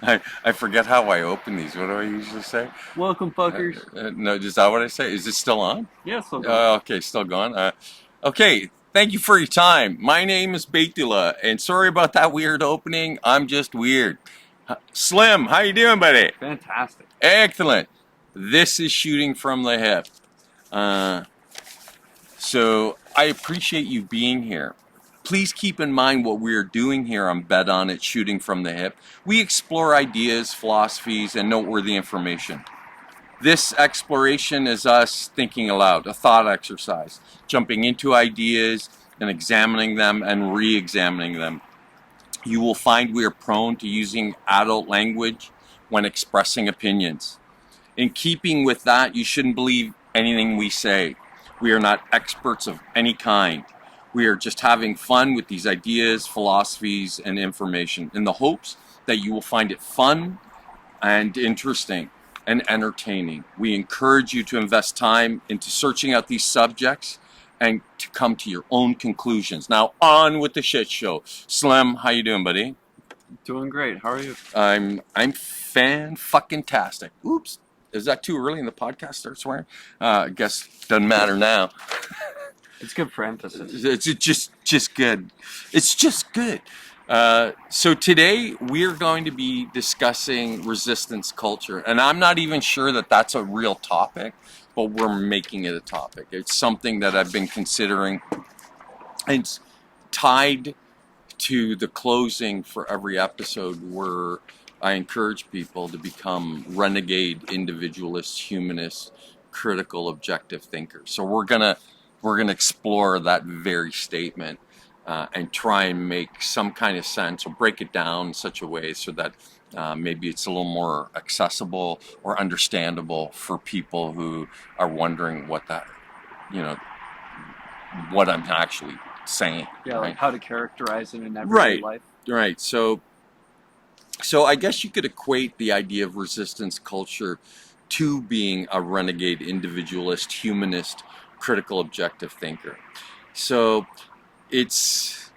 I forget how I open these. What do I usually say? Welcome, fuckers. No, is that what I say? Is it still on? Yeah, so good. Okay, still going. Okay, thank you for your time. My name is Beitula, and sorry about that weird opening. I'm just weird. Slim, how you doing, buddy? Fantastic. Excellent. This is Shooting from the Hip. So I appreciate you being here. Please keep in mind what we're doing here on Bet On It, Shooting from the Hip. We explore ideas, philosophies, and noteworthy information. This exploration is us thinking aloud, a thought exercise, jumping into ideas and examining them and re-examining them. You will find we are prone to using adult language when expressing opinions. In keeping with that, you shouldn't believe anything we say. We are not experts of any kind. We are just having fun with these ideas, philosophies, and information in the hopes that you will find it fun and interesting and entertaining. We encourage you to invest time into searching out these subjects and to come to your own conclusions. Now, on with the shit show. Slim, how you doing, buddy? Doing great. How are you? I'm fan-fucking-tastic. Oops. Is that too early in the podcast? Start swearing? I guess doesn't matter now. It's good for emphasis. It's just good. It's just good. So today we're going to be discussing resistance culture, and I'm not even sure that that's a real topic, but we're making it a topic. It's something that I've been considering. It's tied to the closing for every episode where I encourage people to become renegade individualists, humanists, critical, objective thinkers. So we're gonna explore that very statement and try and make some kind of sense or break it down in such a way so that maybe it's a little more accessible or understandable for people who are wondering what that, what I'm actually saying. Yeah, right? like how to characterize it in everyday life. Right. So I guess you could equate the idea of resistance culture to being a renegade individualist, humanist, critical, objective thinker. So it's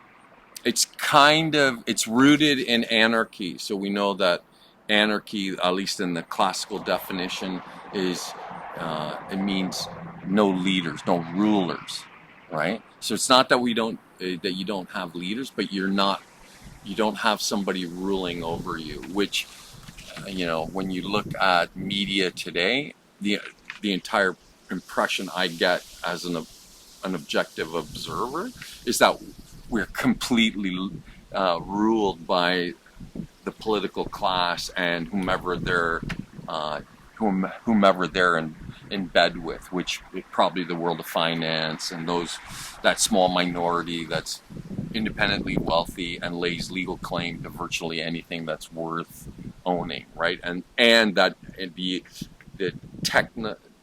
rooted in anarchy. So we know that anarchy, at least in the classical definition, is it means no leaders, no rulers, right? So it's not that that you don't have leaders, but you don't have somebody ruling over you, which, when you look at media today, the entire impression I get as an objective observer is that we're completely ruled by the political class and whomever they're in bed with, which is probably the world of finance and that small minority that's independently wealthy and lays legal claim to virtually anything that's worth owning, right? And the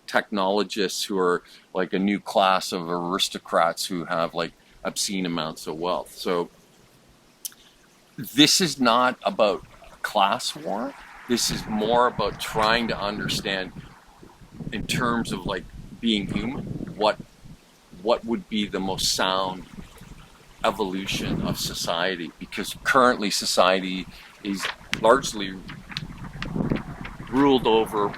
technologists who are like a new class of aristocrats who have like obscene amounts of wealth. So this is not about class war. This is more about trying to understand, in terms of like being human, what would be the most sound evolution of society, because currently society is largely ruled over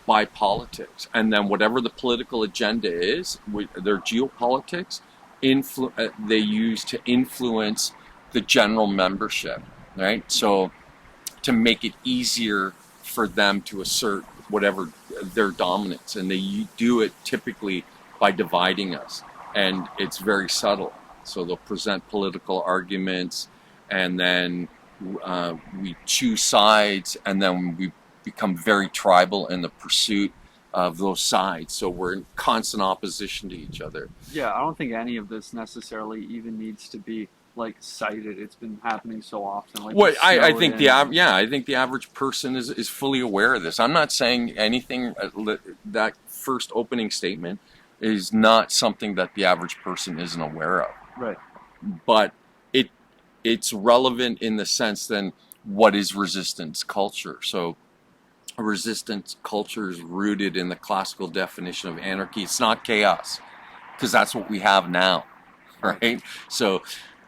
by politics, and then whatever the political agenda is, their geopolitics, they use to influence the general membership, right? So to make it easier for them to assert whatever their dominance, and they do it typically by dividing us, and it's very subtle. So they'll present political arguments, and then we choose sides, and then we become very tribal in the pursuit of those sides. So we're in constant opposition to each other. Yeah, I don't think any of this necessarily even needs to be like cited. It's been happening so often. Like, well, I think I think the average person is fully aware of this. I'm not saying anything. That first opening statement is not something that the average person isn't aware of. Right. But it's relevant in the sense then, what is resistance culture? So resistance culture is rooted in the classical definition of anarchy. It's not chaos, because that's what we have now, right? So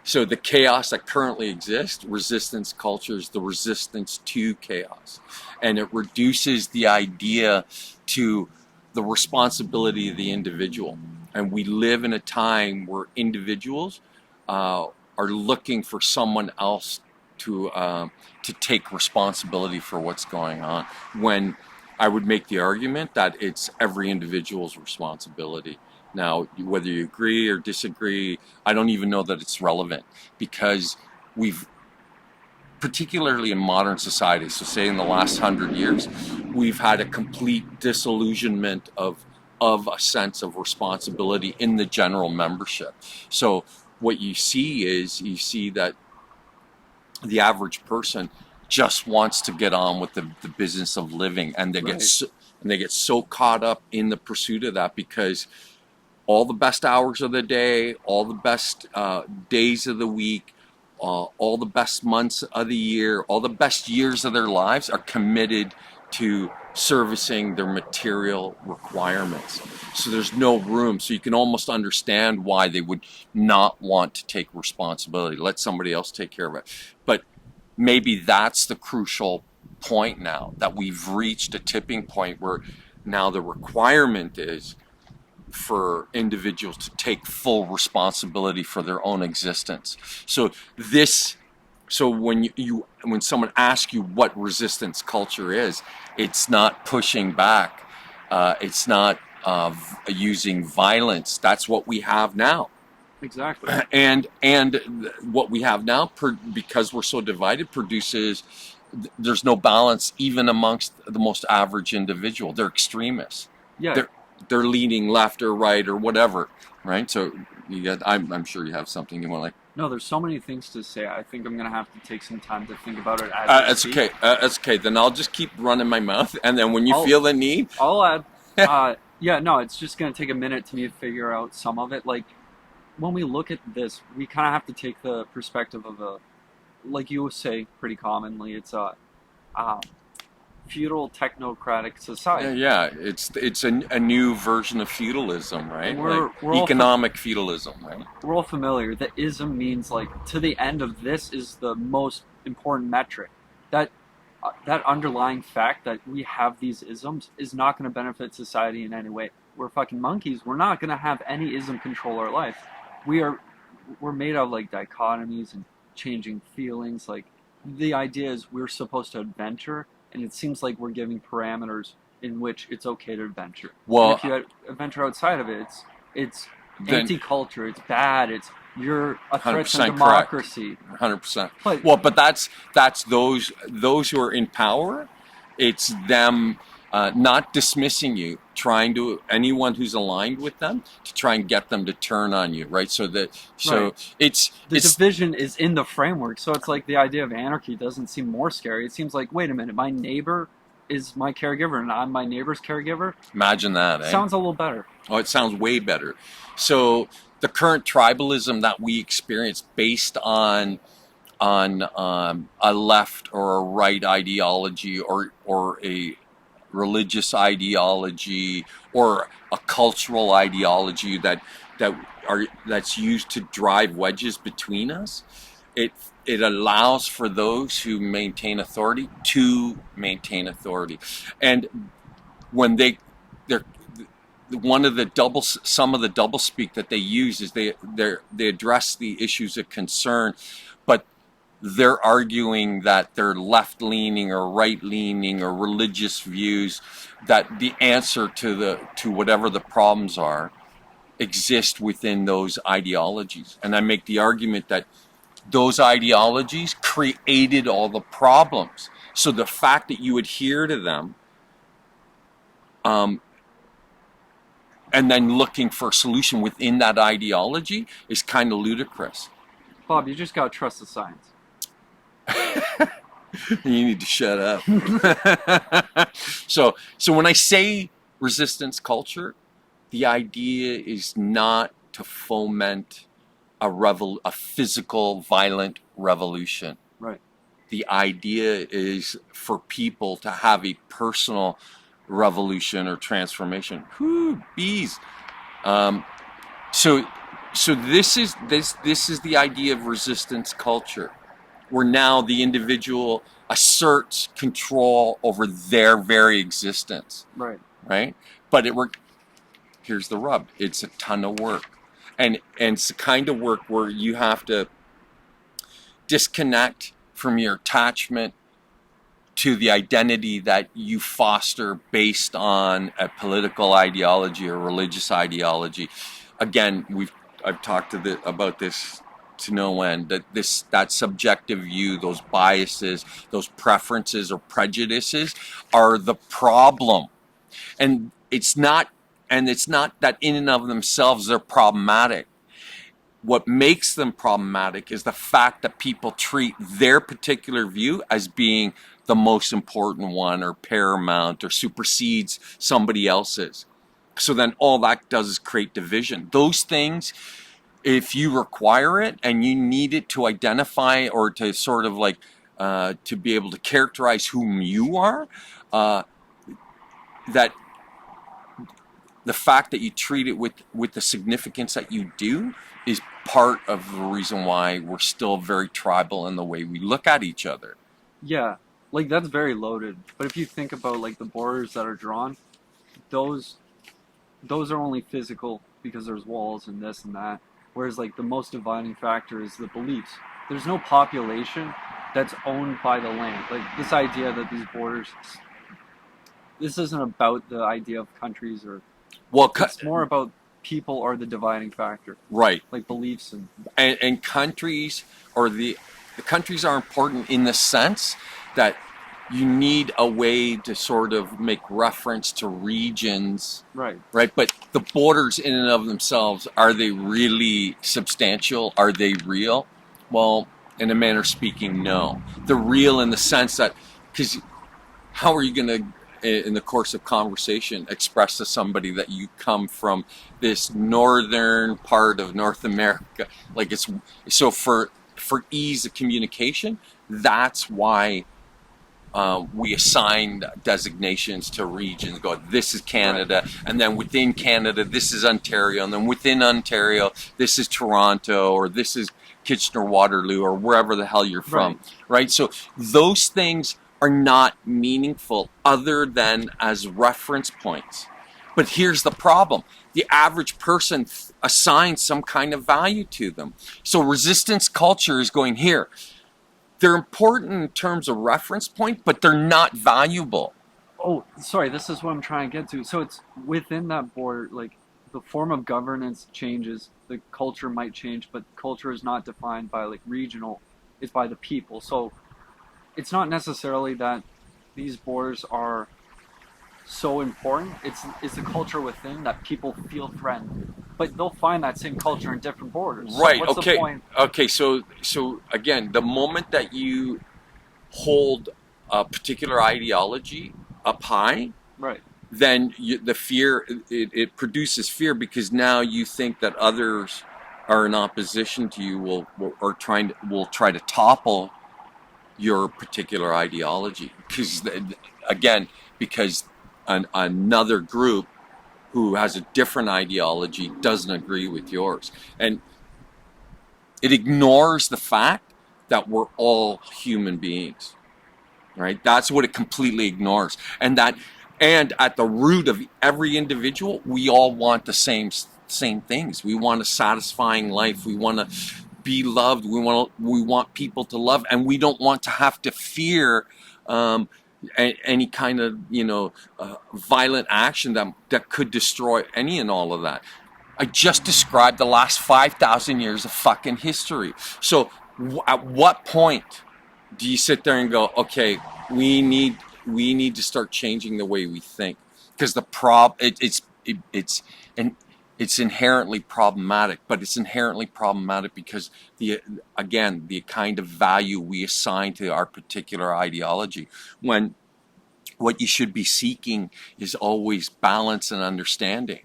So the chaos that currently exists, resistance culture is the resistance to chaos. And it reduces the idea to the responsibility of the individual. And we live in a time where individuals are looking for someone else to take responsibility for what's going on. When I would make the argument that it's every individual's responsibility. Now, whether you agree or disagree, I don't even know that it's relevant, because we've, particularly in modern society, so say in the last 100 years, we've had a complete disillusionment of a sense of responsibility in the general membership. So what you see is, you see that the average person just wants to get on with the business of living, and they get so caught up in the pursuit of that, because all the best hours of the day, all the best days of the week, all the best months of the year, all the best years of their lives are committed to servicing their material requirements. So there's no room. So you can almost understand why they would not want to take responsibility. Let somebody else take care of it. But maybe that's the crucial point now, that we've reached a tipping point where now the requirement is for individuals to take full responsibility for their own existence. So when someone asks you what resistance culture is, it's not pushing back, it's not using violence. That's what we have now. Exactly. And what we have now, because we're so divided, produces, there's no balance even amongst the most average individual. They're extremists. Yeah. They're leaning left or right or whatever, right? So I'm sure you have something you want to. No, there's so many things to say. I think I'm gonna have to take some time to think about it. That's okay. That's okay. Then I'll just keep running my mouth, and then when you feel the need, I'll add. Yeah, no, it's just gonna take a minute to me to figure out some of it. Like, when we look at this, we kind of have to take the perspective of like you say pretty commonly, it's a feudal technocratic society. Yeah, it's a new version of feudalism, right? We're economic feudalism, right? We're all familiar. The ism means, like, to the end of this is the most important metric. That underlying fact that we have these isms is not going to benefit society in any way. We're fucking monkeys. We're not going to have any ism control our life. We're made of, like, dichotomies and changing feelings. Like, the idea is we're supposed to adventure, and it seems like we're giving parameters in which it's okay to adventure. Well, and if you adventure outside of it, it's anti-culture, it's bad, you're a threat to democracy. 100%. But that's those who are in power. It's them not dismissing you, trying to, anyone who's aligned with them, to try and get them to turn on you, right? It's division is in the framework. So it's like the idea of anarchy doesn't seem more scary. It seems like, wait a minute, my neighbor is my caregiver and I'm my neighbor's caregiver. Imagine that. Sounds a little better. Oh, it sounds way better. So the current tribalism that we experience, based on a left or a right ideology, or a religious ideology, or a cultural ideology that's used to drive wedges between us, it allows for those who maintain authority to maintain authority. And when some of the doublespeak that they use is they address the issues of concern, but they're arguing that they're left-leaning or right-leaning or religious views, that the answer to whatever the problems are exist within those ideologies. And I make the argument that those ideologies created all the problems. So the fact that you adhere to them, and then looking for a solution within that ideology, is kind of ludicrous. Bob, you just gotta trust the science. You need to shut up. So when I say resistance culture, the idea is not to foment a physical, violent revolution. Right. The idea is for people to have a personal revolution or transformation. Whoo, bees. So So this is the idea of resistance culture, where now the individual asserts control over their very existence, Right. right? But here's the rub: it's a ton of work, and it's the kind of work where you have to disconnect from your attachment to the identity that you foster based on a political ideology or religious ideology. Again, I've talked about this to no end, that subjective view, those biases, those preferences or prejudices are the problem. And it's not that in and of themselves they're problematic. What makes them problematic is the fact that people treat their particular view as being the most important one or paramount or supersedes somebody else's. So then all that does is create division. Those things, if you require it and you need it to identify or to sort of like to be able to characterize whom you are, that the fact that you treat it with the significance that you do is part of the reason why we're still very tribal in the way we look at each other. Yeah, like that's very loaded. But if you think about like the borders that are drawn, those are only physical because there's walls and this and that. Whereas like the most dividing factor is the beliefs. There's no population that's owned by the land. Like this idea that these borders, this isn't about the idea of countries or. Well, it's more about people are the dividing factor. Right. Like beliefs and countries, or the countries are important in the sense that you need a way to sort of make reference to regions. Right. Right. But the borders in and of themselves, are they really substantial? Are they real? Well, in a manner of speaking, no. They're real in the sense that, because how are you going to, in the course of conversation, express to somebody that you come from this northern part of North America? Like it's so for ease of communication, that's why we assign designations to regions. Go, this is Canada, right. And then within Canada, this is Ontario, and then within Ontario, this is Toronto, or this is Kitchener-Waterloo, or wherever the hell you're from, right? So those things are not meaningful other than as reference points. But here's the problem. The average person assigns some kind of value to them. So resistance culture is going here. They're important in terms of reference point, but they're not valuable. Oh, sorry, this is what I'm trying to get to. So it's within that border, like the form of governance changes, the culture might change, but culture is not defined by like regional, it's by the people. So it's not necessarily that these borders are so important. It's the culture within that people feel threatened, but they'll find that same culture in different borders. Right. So what's okay. the point? Okay. So again, the moment that you hold a particular ideology up high, right, then the fear it produces fear, because now you think that others are in opposition to you will try to topple your particular ideology, because another group who has a different ideology doesn't agree with yours, and it ignores the fact that we're all human beings, right? That's what it completely ignores, and at the root of every individual, we all want the same things. We want a satisfying life. We want to be loved. We want people to love, and we don't want to have to fear any kind of violent action that could destroy any and all of that. I just described the last 5,000 years of fucking history. So at what point do you sit there and go, okay, we need to start changing the way we think? Because it's inherently problematic, but it's inherently problematic because the kind of value we assign to our particular ideology, when what you should be seeking is always balance and understanding.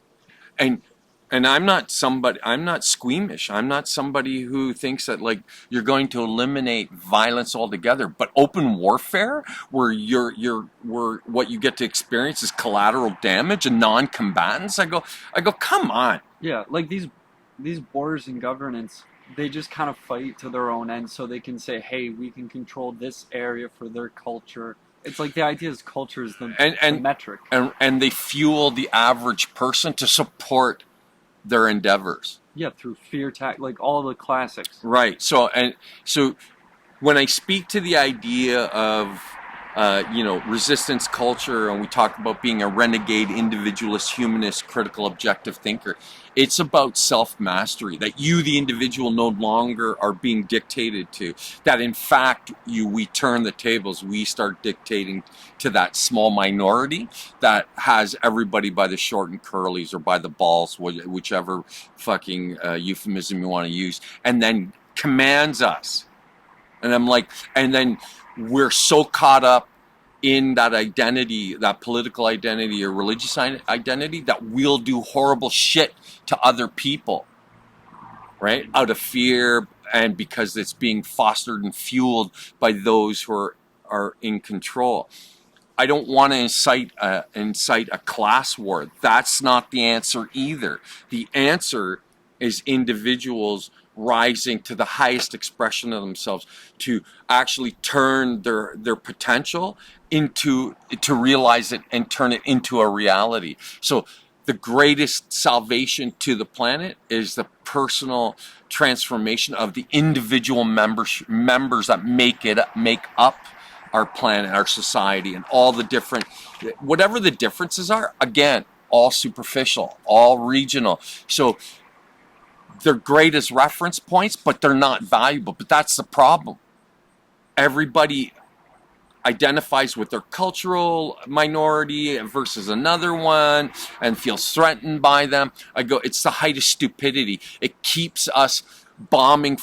And I'm not squeamish. I'm not somebody who thinks that like you're going to eliminate violence altogether. But open warfare, where where what you get to experience is collateral damage and non-combatants, I go, come on. Yeah, like these these borders in governance, they just kind of fight to their own end so they can say, hey, we can control this area for their culture. It's like the idea is culture is the metric. And they fuel the average person to support their endeavors. Yeah, through fear like all the classics. Right. So when I speak to the idea of resistance culture, and we talk about being a renegade, individualist, humanist, critical, objective thinker, it's about self-mastery, that you, the individual, no longer are being dictated to, that in fact we turn the tables, we start dictating to that small minority that has everybody by the short and curlies or by the balls, whichever fucking euphemism you want to use, and then commands us. And I'm like, and then we're so caught up in that identity, that political identity or religious identity, that we'll do horrible shit to other people, right? Out of fear, and because it's being fostered and fueled by those who are in control. I don't want to incite a class war. That's not the answer either. The answer is individuals rising to the highest expression of themselves, to actually turn their potential to realize it and turn it into a reality. So the greatest salvation to the planet is the personal transformation of the individual members that make up our planet, our society, and all the different, whatever the differences are, again, all superficial, all regional. So they're great as reference points, but they're not valuable. But that's the problem. Everybody identifies with their cultural minority versus another one and feels threatened by them. I go, it's the height of stupidity. It keeps us bombing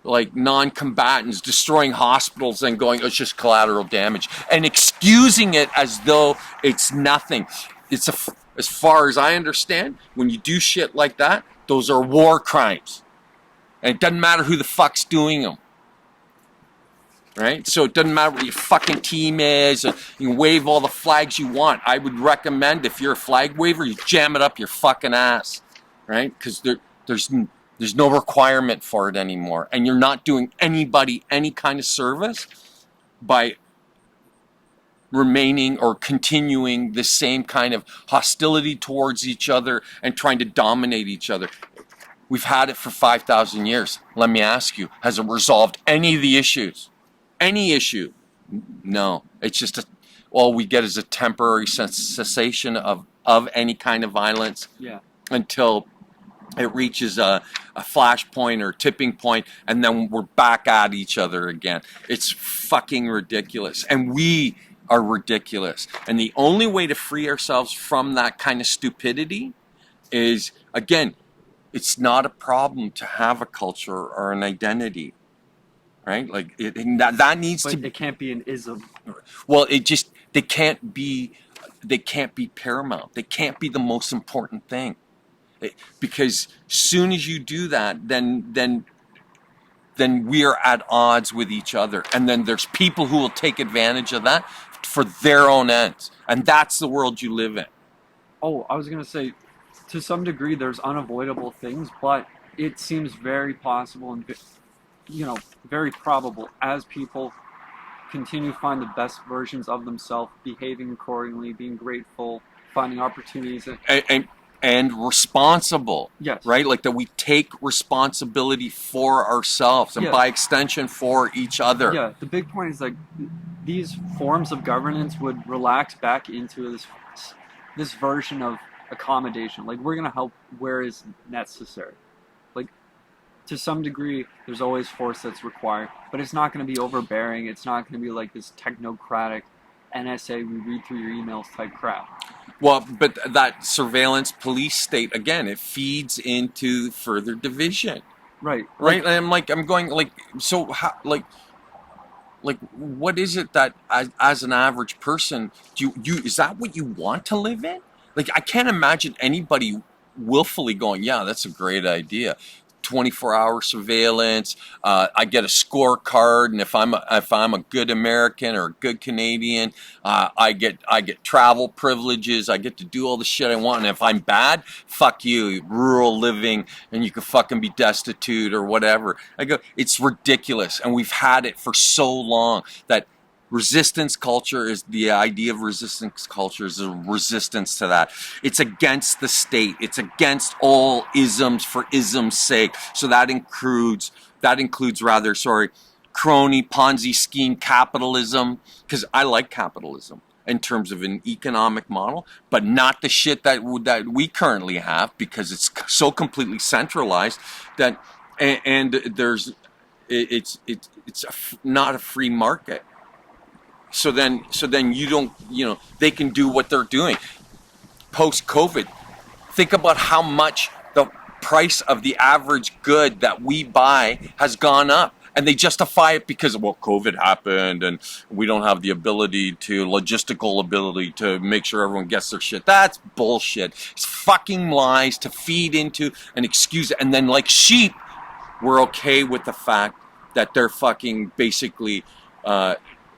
like non-combatants, destroying hospitals and going, oh, it's just collateral damage, and excusing it as though it's nothing. As far as I understand, when you do shit like that, those are war crimes. And it doesn't matter who the fuck's doing them. Right? So it doesn't matter what your fucking team is. You can wave all the flags you want. I would recommend, if you're a flag waver, you jam it up your fucking ass. Right? Because there's no requirement for it anymore. And you're not doing anybody any kind of service by remaining or continuing the same kind of hostility towards each other and trying to dominate each other. We've had it for 5,000 years. Let me ask you, has it resolved any of the issues? Any issue? No. It's just all we get is a temporary cessation of any kind of violence. Yeah. Until it reaches a flashpoint or tipping point, and then we're back at each other again. It's fucking ridiculous. And we are ridiculous. And the only way to free ourselves from that kind of stupidity is, again, it's not a problem to have a culture or an identity, right? Like that needs but to. It can't be an ism. Well, they can't be paramount. They can't be the most important thing, because soon as you do that, then we are at odds with each other, and then there's people who will take advantage of that for their own ends, and that's the world you live in. Oh, I was gonna say, to some degree, there's unavoidable things, but it seems very possible and very probable as people continue to find the best versions of themselves, behaving accordingly, being grateful, finding opportunities, and responsible. Yes. Right? Like that we take responsibility for ourselves and by extension for each other. Yeah, the big point is like these forms of governance would relax back into this version of accommodation. Like, we're going to help where is necessary. Like, to some degree, there's always force that's required, but it's not going to be overbearing. It's not going to be like this technocratic NSA, we read through your emails type crap. Well, but that surveillance police state, again, it feeds into further division. Right. Right? And I'm going, so how, what is it that as an average person, is that what you want to live in? Like, I can't imagine anybody willfully going, yeah, that's a great idea. 24-hour surveillance. I get a scorecard, and if I'm a good American or a good Canadian, I get travel privileges. I get to do all the shit I want. And if I'm bad, fuck you, rural living, and you can fucking be destitute or whatever. I go, it's ridiculous, and we've had it for so long that. Resistance culture is the idea of resistance culture is a resistance to that. It's against the state. It's against all isms for ism's sake. So that includes crony, Ponzi scheme, capitalism, because I like capitalism in terms of an economic model, but not the shit that we currently have, because it's so completely centralized that it's not a free market. So then you don't, they can do what they're doing. Post-COVID, think about how much the price of the average good that we buy has gone up. And they justify it because, well, COVID happened and we don't have the logistical ability to make sure everyone gets their shit. That's bullshit. It's fucking lies to feed into an excuse. And then like sheep, we're okay with the fact that they're fucking basically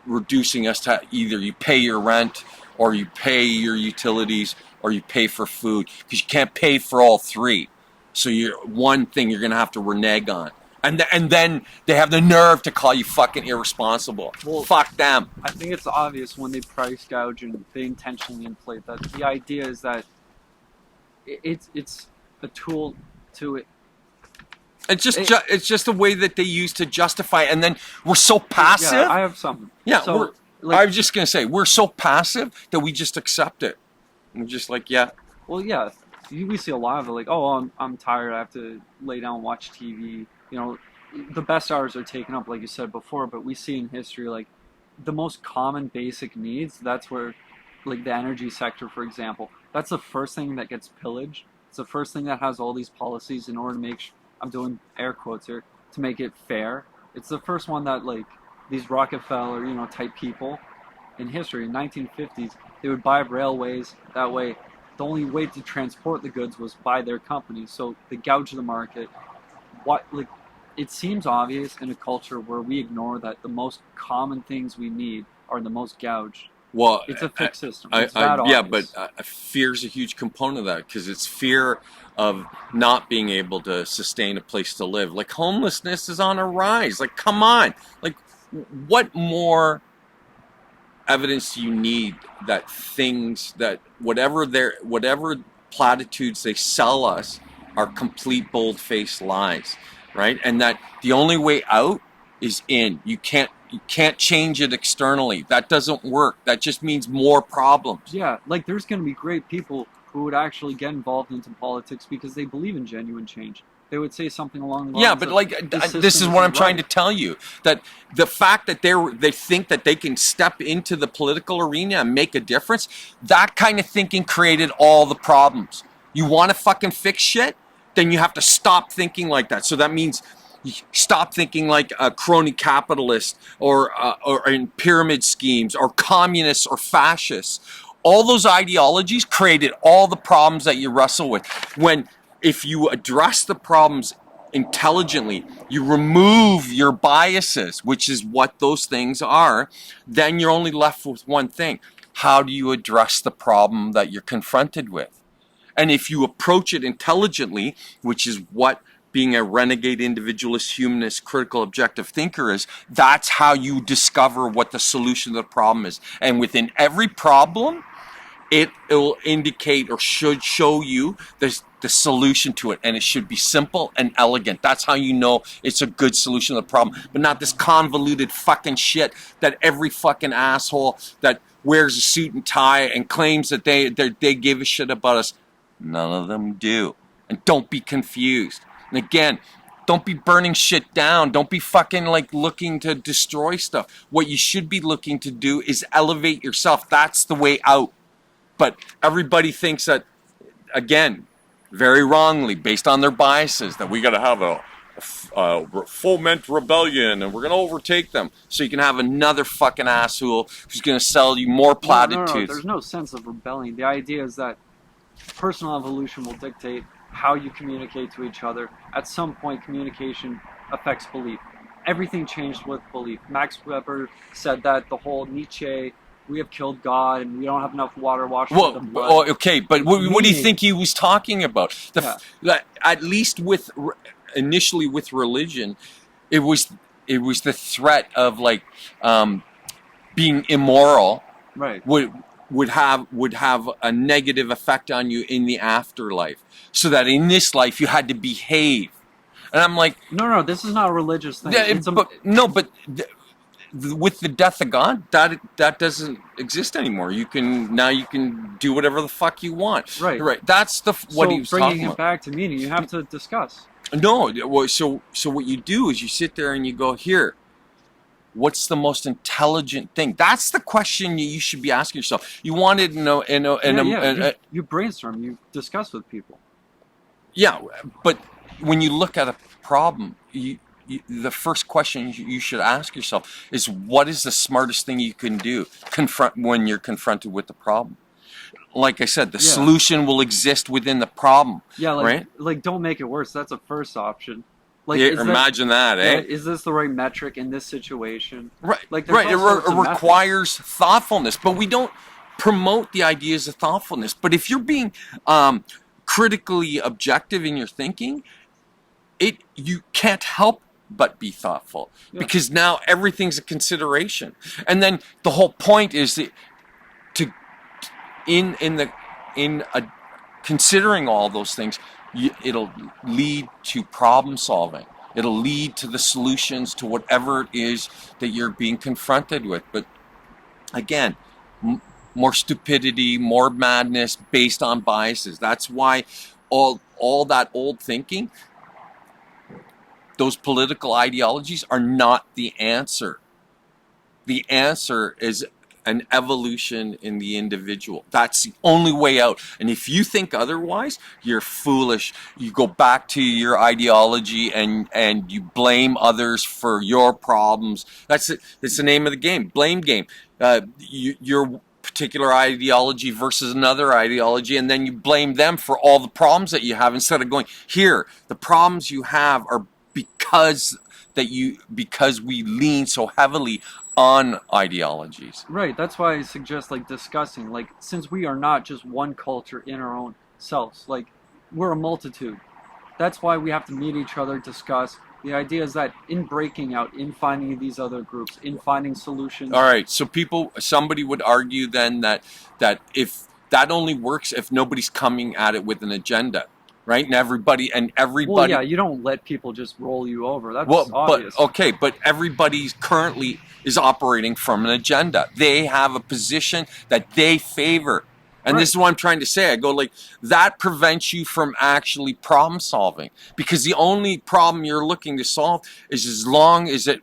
reducing us to either you pay your rent or you pay your utilities or you pay for food, because you can't pay for all three. So one thing you're going to have to renege on. And then they have the nerve to call you fucking irresponsible. Well, fuck them. I think it's obvious when they price gouge and they intentionally inflate that. The idea is that it's a tool to It's just a way that they use to justify, and then we're so passive. Yeah, I have something. Yeah, so, I was just gonna say we're so passive that we just accept it. We're just like, yeah. Well, yeah, we see a lot of it. Like, oh, I'm tired. I have to lay down and watch TV. The best hours are taken up, like you said before. But we see in history, like the most common basic needs. That's where, like the energy sector, for example, that's the first thing that gets pillaged. It's the first thing that has all these policies in order to make. I'm doing air quotes here, to make it fair. It's the first one that, like, these Rockefeller, type people in history, in 1950s, they would buy railways. That way, the only way to transport the goods was by their companies. So they gouge the market. It seems obvious in a culture where we ignore that the most common things we need are the most gouged. Well, it's a fixed system. Yeah, but fear's a huge component of that, because it's fear of not being able to sustain a place to live. Like, homelessness is on a rise. Like, come on. Like, what more evidence do you need that things that whatever platitudes they sell us are complete bold-faced lies, right? And that the only way out is in. You can't change it externally. That doesn't work. That just means more problems. Yeah, like there's going to be great people who would actually get involved into politics because they believe in genuine change. They would say something along the lines. Yeah, but like this is what I'm trying to tell you, that the fact that they think that they can step into the political arena and make a difference, that kind of thinking created all the problems. You want to fucking fix shit? Then you have to stop thinking like that. So that means stop thinking like a crony capitalist or in pyramid schemes or communists or fascists. All those ideologies created all the problems that you wrestle with. If you address the problems intelligently, you remove your biases, which is what those things are, then you're only left with one thing. How do you address the problem that you're confronted with? And if you approach it intelligently, which is what being a renegade individualist, humanist, critical, objective thinker is, that's how you discover what the solution to the problem is. And within every problem, it will indicate or should show you the solution to it, and it should be simple and elegant. That's how you know it's a good solution to the problem, but not this convoluted fucking shit that every fucking asshole that wears a suit and tie and claims that they give a shit about us, none of them do. And don't be confused. And again, don't be burning shit down. Don't be fucking like looking to destroy stuff. What you should be looking to do is elevate yourself. That's the way out. But everybody thinks that, again, very wrongly, based on their biases, that we got to have a foment rebellion and we're going to overtake them. So you can have another fucking asshole who's going to sell you more platitudes. No, there's no sense of rebellion. The idea is that personal evolution will dictate how you communicate to each other. At some point, communication affects belief. Everything changed with belief. Max Weber said that the whole Nietzsche, we have killed God and we don't have enough water washed with the blood. Oh, okay, but what do you think he was talking about? At least with initially with religion, it was the threat of like being immoral, right? Would have a negative effect on you in the afterlife, so that in this life you had to behave. And I'm like, no, this is not a religious thing. With the death of God, that doesn't exist anymore. You can do whatever the fuck you want. Right. That's what he was talking about. Bringing it back to meaning, you have to discuss. No, so what you do is you sit there and you go, here, what's the most intelligent thing? That's the question you should be asking yourself. You wanted to know, you brainstorm, you discuss with people. Yeah, but when you look at a problem, the first question you should ask yourself is, what is the smartest thing you can do when you're confronted with the problem? Like I said, the solution will exist within the problem. Yeah, right? Like don't make it worse. That's a first option. Like, imagine that, eh? Is this the right metric in this situation? Right, right. It requires thoughtfulness, but we don't promote the ideas of thoughtfulness. But if you're being critically objective in your thinking, you can't help but be thoughtful, because now everything's a consideration. And then the whole point is that considering all those things, it'll lead to problem solving. It'll lead to the solutions to whatever it is that you're being confronted with. But again, more stupidity, more madness based on biases. That's why all that old thinking, those political ideologies, are not the answer. The answer is an evolution in the individual. That's the only way out. And if you think otherwise, you're foolish. You go back to your ideology and you blame others for your problems. That's it. It's the name of the game. Blame game. Your particular ideology versus another ideology, and then you blame them for all the problems that you have, instead of going, here, the problems you have are because we lean so heavily on ideologies. Right, that's why I suggest like discussing, like, since we are not just one culture in our own selves, like, we're a multitude. That's why we have to meet each other, discuss. The idea is that in breaking out, in finding these other groups, in finding solutions. All right, so somebody would argue then that if that only works if nobody's coming at it with an agenda. Right, and everybody. Well, yeah, you don't let people just roll you over. That's obvious. But everybody currently is operating from an agenda. They have a position that they favor, and this is what I'm trying to say. I go, like, that prevents you from actually problem solving, because the only problem you're looking to solve is as long as it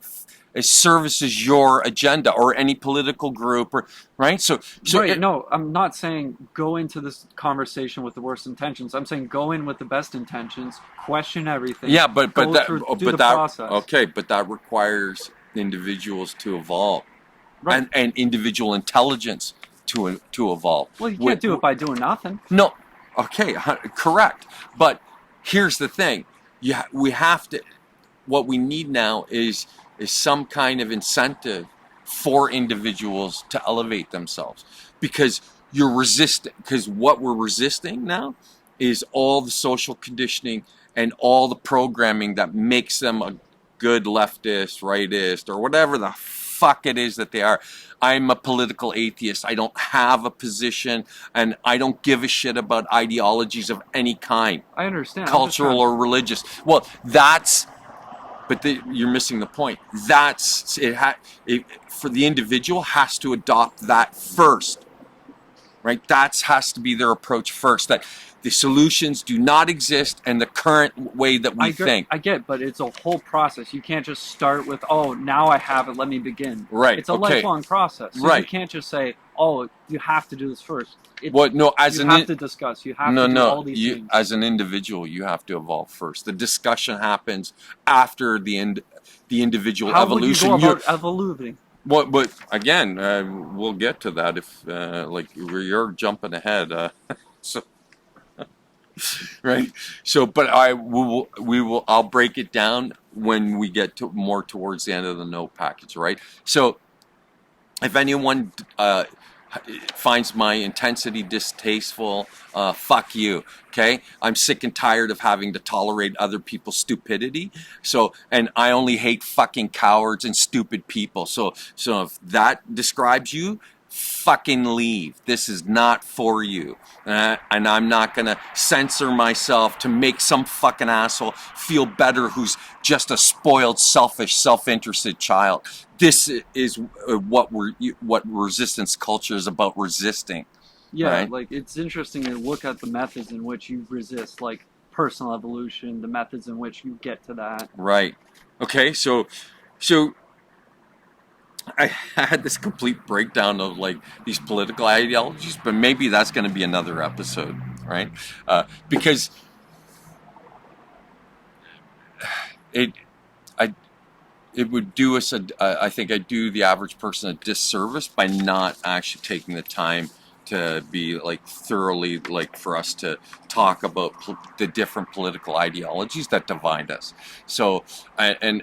services your agenda or any political group, or right. So no, I'm not saying go into this conversation with the worst intentions. I'm saying go in with the best intentions, question everything. Yeah, but that process. Okay, but that requires individuals to evolve, right, and individual intelligence to evolve. Well, you can't do it by doing nothing. No, okay, correct. But here's the thing: we have to. What we need now is some kind of incentive for individuals to elevate themselves, because what we're resisting now is all the social conditioning and all the programming that makes them a good leftist, rightist, or whatever the fuck it is that they are. I'm a political atheist. I don't have a position, and I don't give a shit about ideologies of any kind. I understand. Cultural or religious. Well, but you're missing the point. For the individual has to adopt that first, right? That has to be their approach first. That the solutions do not exist in the current way that we think. I get, but it's a whole process. You can't just start with, oh, now I have it, let me begin. Right. It's a lifelong process. So you can't just say, oh, you have to do this first. You have to discuss. You have to do all these things. As an individual, you have to evolve first. The discussion happens after the individual evolution. How would you go about evolving? But again, we'll get to that if you're jumping ahead. So right? So, but I'll break it down when we get to more towards the end of the note package, right? So, if anyone finds my intensity distasteful, fuck you, okay? I'm sick and tired of having to tolerate other people's stupidity. So, and I only hate fucking cowards and stupid people. So if that describes you, fucking leave. This is not for you. And I'm not gonna censor myself to make some fucking asshole feel better who's just a spoiled, selfish, self-interested child. This is what resistance culture is about, resisting. Yeah, right? like it's interesting to look at the methods in which you resist, like personal evolution, the methods in which you get to that. Right. Okay, so I had this complete breakdown of like these political ideologies, but maybe that's going to be another episode, right? Because it would do us I think I do the average person a disservice by not actually taking the time to be like thoroughly, like, for us to talk about the different political ideologies that divide us. So and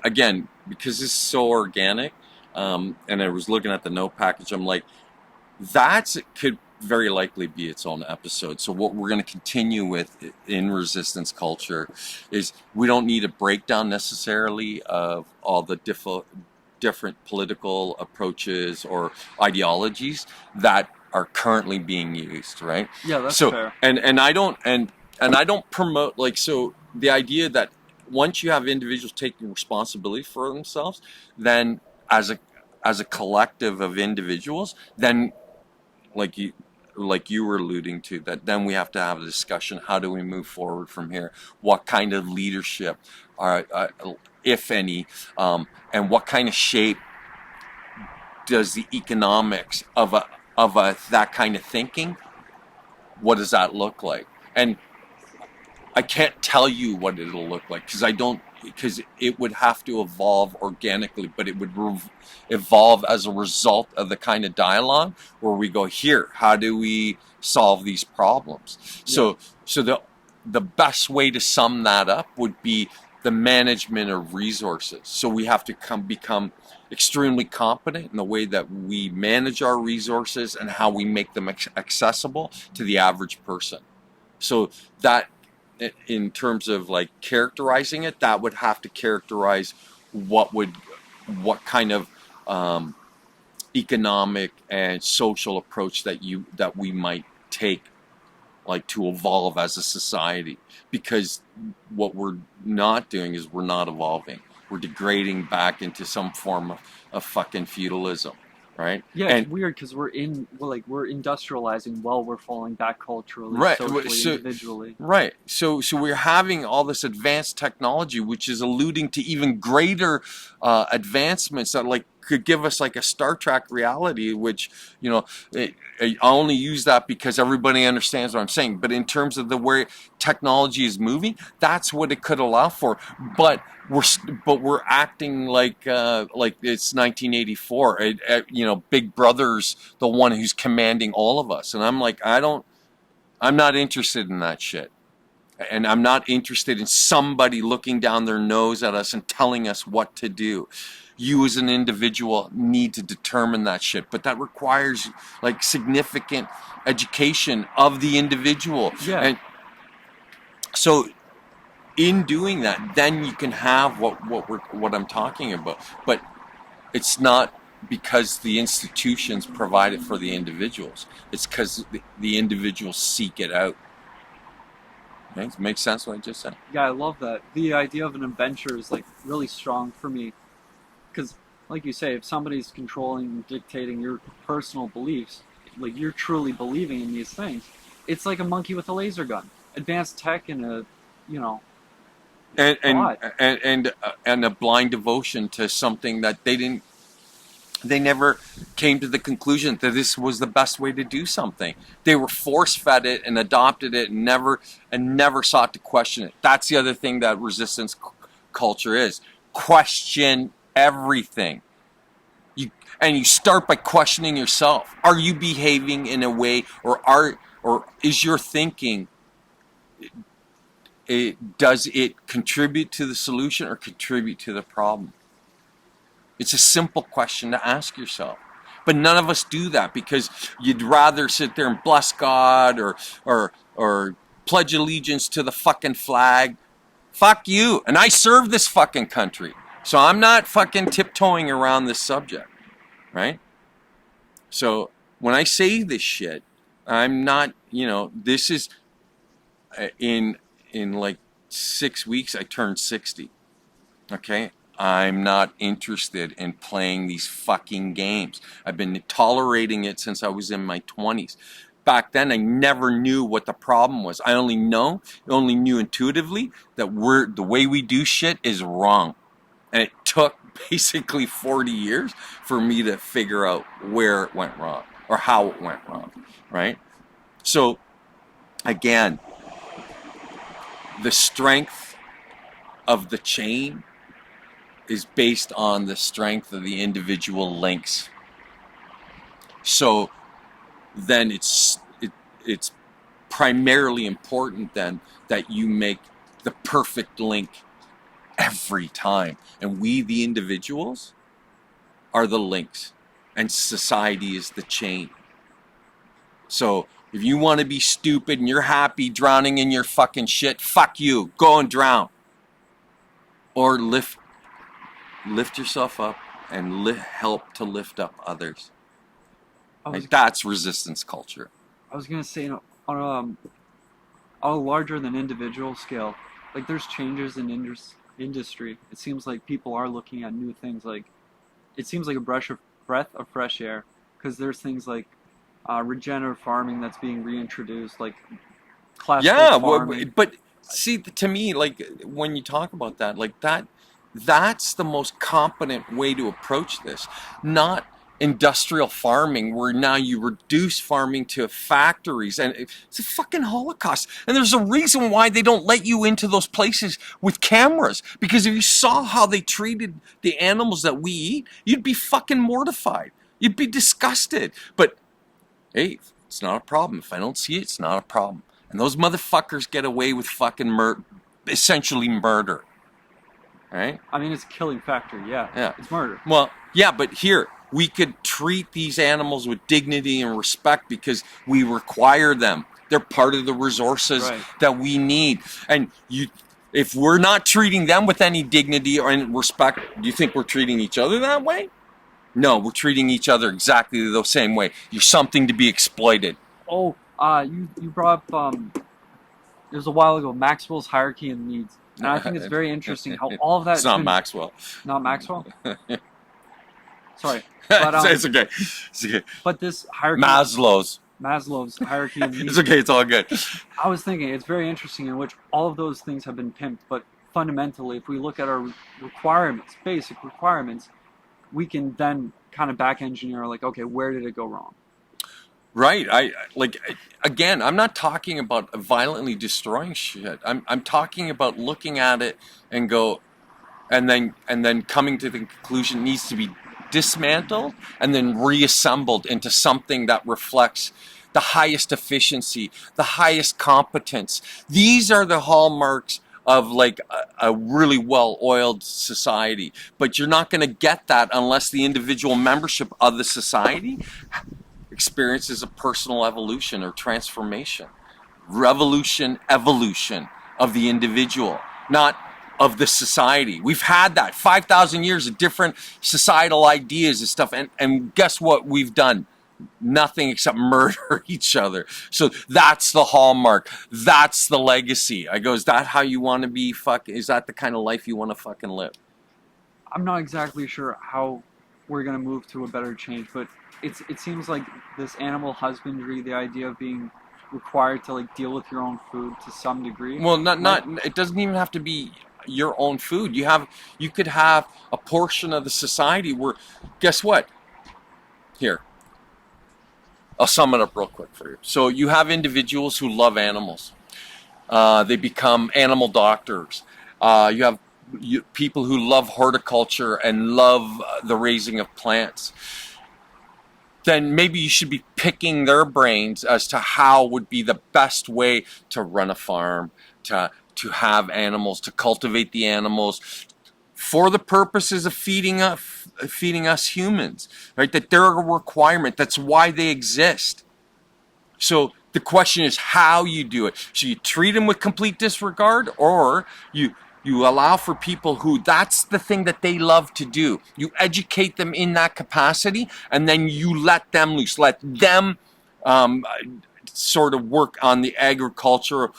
again, because this is so organic, and I was looking at the note package, I'm like, it could very likely be its own episode. So what we're going to continue with in resistance culture is we don't need a breakdown necessarily of all the different political approaches or ideologies that are currently being used, right? Yeah, that's So fair. and I don't promote, like, so the idea that once you have individuals taking responsibility for themselves, then as a collective of individuals, then like you were alluding to, that then we have to have a discussion. How do we move forward from here? What kind of leadership, if any, and what kind of shape does the economics of that kind of thinking? What does that look like? And I can't tell you what it'll look like because it would have to evolve organically, but it would evolve as a result of the kind of dialogue where we go, here, how do we solve these problems? Yeah. So the best way to sum that up would be the management of resources. So we have to become extremely competent in the way that we manage our resources and how we make them accessible to the average person. So that, in terms of like characterizing it, that would have to characterize what kind of economic and social approach that we might take, like, to evolve as a society. Because what we're not doing is we're not evolving. We're degrading back into some form of fucking feudalism, right? Yeah, And it's weird because we're industrializing while we're falling back culturally, Right, socially, individually. right. So we're having all this advanced technology, which is alluding to even greater advancements that, like, could give us like a Star Trek reality. Which, I only use that because everybody understands what I'm saying. But in terms of the way technology is moving, that's what it could allow for. But we're acting like it's 1984. Big Brother's the one who's commanding all of us, and I'm like, I'm not interested in that shit. And I'm not interested in somebody looking down their nose at us and telling us what to do. You as an individual need to determine that shit. But that requires like significant education of the individual. Yeah. And so in doing that, then you can have what I'm talking about. But it's not because the institutions provide it for the individuals. It's because the individuals seek it out. Makes sense what I just said? Yeah, I love that. The idea of an adventure is like really strong for me. Because, like you say, if somebody's controlling and dictating your personal beliefs, like you're truly believing in these things, it's like a monkey with a laser gun. Advanced tech and and a blind devotion to something that they never came to the conclusion that this was the best way to do something. They were force-fed it and adopted it and never sought to question it. That's the other thing that resistance culture is. Question everything. You start by questioning yourself. Are you behaving in a way, or is your thinking does it contribute to the solution or contribute to the problem? It's a simple question to ask yourself. But none of us do that because you'd rather sit there and bless God or pledge allegiance to the fucking flag. Fuck you. And I serve this fucking country. So I'm not fucking tiptoeing around this subject, right? So when I say this shit, I'm not, this is in like 6 weeks I turned 60. Okay? I'm not interested in playing these fucking games. I've been tolerating it since I was in my 20s. Back then, I never knew what the problem was. I only knew intuitively that the way we do shit is wrong. And it took basically 40 years for me to figure out where it went wrong or how it went wrong, right? So, again, the strength of the chain is based on the strength of the individual links. So then it's primarily important then that you make the perfect link every time. And we, the individuals, are the links. And society is the chain. So if you want to be stupid and you're happy drowning in your fucking shit, fuck you. Go and drown. Or lift yourself up and help to lift up others. That's resistance culture. I was gonna say on a larger than individual scale, like there's changes in industry. It seems like people are looking at new things. Like it seems like a breath of fresh air because there's things like regenerative farming that's being reintroduced, like classical farming. But see, to me, like when you talk about that, like that's the most competent way to approach this. Not industrial farming where now you reduce farming to factories, and it's a fucking holocaust. And there's a reason why they don't let you into those places with cameras, because if you saw how they treated the animals that we eat, you'd be fucking mortified. You'd be disgusted. But hey, it's not a problem. If I don't see it, it's not a problem. And those motherfuckers get away with fucking essentially murder. Right? I mean, it's a killing factor, yeah. It's murder. Well, yeah, but here, we could treat these animals with dignity and respect because we require them. They're part of the resources that we need. And if we're not treating them with any dignity or respect, do you think we're treating each other that way? No, we're treating each other exactly the same way. You're something to be exploited. Oh, you brought up, it was a while ago, Maxwell's hierarchy of needs. And I think it's very interesting how all of that... It's not Maxwell. Not Maxwell? Sorry. But, it's okay. It's okay. But this hierarchy... Maslow's hierarchy of needs. It's okay. It's all good. I was thinking it's very interesting in which all of those things have been pimped. But fundamentally, if we look at our requirements, basic requirements, we can then kind of back engineer like, okay, where did it go wrong? Right. Again, I'm not talking about violently destroying shit. I'm talking about looking at it and then coming to the conclusion it needs to be dismantled and then reassembled into something that reflects the highest efficiency, the highest competence. These are the hallmarks of like a really well-oiled society. But you're not going to get that unless the individual membership of the society experiences a personal evolution or transformation. Revolution, evolution of the individual, not of the society. We've had that 5,000 years of different societal ideas and stuff, and guess what we've done? Nothing except murder each other. So that's the hallmark. That's the legacy. I go, is that how you want to be is that the kind of life you want to fucking live? I'm not exactly sure how we're going to move to a better change, but it seems like this animal husbandry, the idea of being required to like deal with your own food to some degree. Well, it doesn't even have to be your own food. You could have a portion of the society where, guess what? Here, I'll sum it up real quick for you. So you have individuals who love animals. They become animal doctors. You have people who love horticulture and love the raising of plants. Then maybe you should be picking their brains as to how would be the best way to run a farm, to to have animals, to cultivate the animals for the purposes of feeding us humans, right? That they're a requirement. That's why they exist. So the question is how you do it. So you treat them with complete disregard, or you allow for people who that's the thing that they love to do. You educate them in that capacity, and then you let them loose. Let them sort of work on the agricultural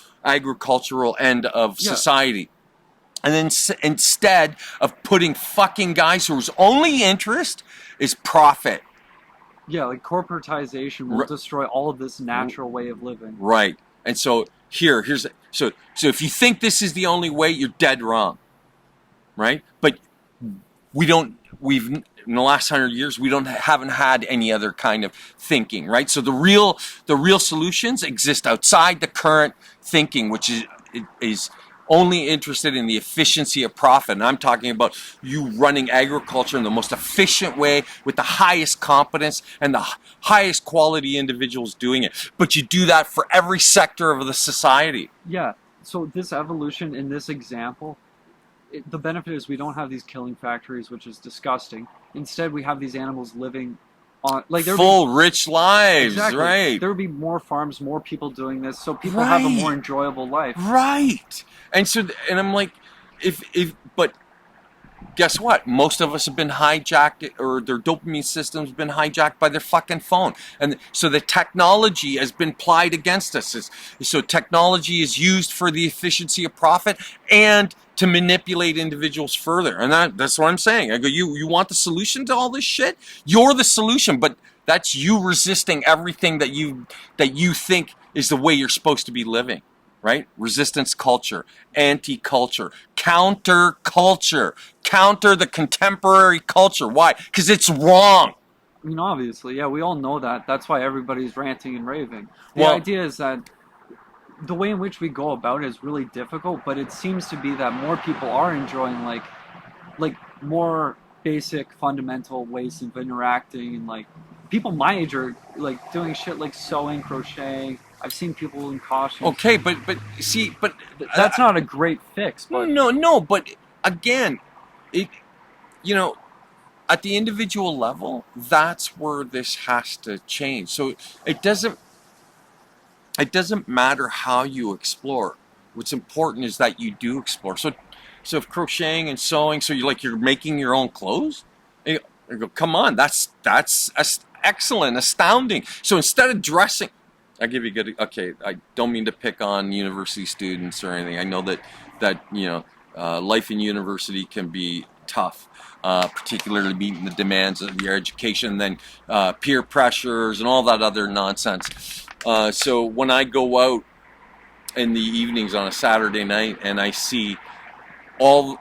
end of society. And then instead of putting fucking guys whose only interest is profit. Yeah, like corporatization will destroy all of this natural way of living. Right. And so here's so if you think this is the only way, you're dead wrong. Right? But in the last 100 years we haven't had any other kind of thinking, right? So the real solutions exist outside the current thinking, which is only interested in the efficiency of profit. And I'm talking about you running agriculture in the most efficient way with the highest competence and the highest quality individuals doing it. But you do that for every sector of the society. Yeah. So this evolution in this example, the benefit is we don't have these killing factories, which is disgusting. Instead, we have these animals living on full, rich lives, exactly. Right? There would be more farms, more people doing this, so people have a more enjoyable life. Right. And I'm like, but guess what? Most of us have been hijacked, or their dopamine system's been hijacked by their fucking phone. And so the technology has been plied against us. So technology is used for the efficiency of profit and to manipulate individuals further. And that's what I'm saying. I go, you want the solution to all this shit? You're the solution, but that's you resisting everything that you think is the way you're supposed to be living. Right? Resistance culture, anti-culture, counter-culture, counter the contemporary culture. Why? Because it's wrong. I mean, obviously, yeah, we all know that. That's why everybody's ranting and raving. The idea is that the way in which we go about it is really difficult, but it seems to be that more people are enjoying like more basic, fundamental ways of interacting, and like people my age are like doing shit like sewing, crocheting. I've seen people in costumes. Okay, but that's not a great fix. But no, but again, at the individual level, that's where this has to change. So it doesn't matter how you explore. What's important is that you do explore. So if crocheting and sewing, so you're making your own clothes, you go, come on, that's excellent, astounding. So instead of dressing, I give you okay, I don't mean to pick on university students or anything. I know that life in university can be tough, particularly meeting the demands of your education, and then peer pressures and all that other nonsense. So when I go out in the evenings on a Saturday night and I see all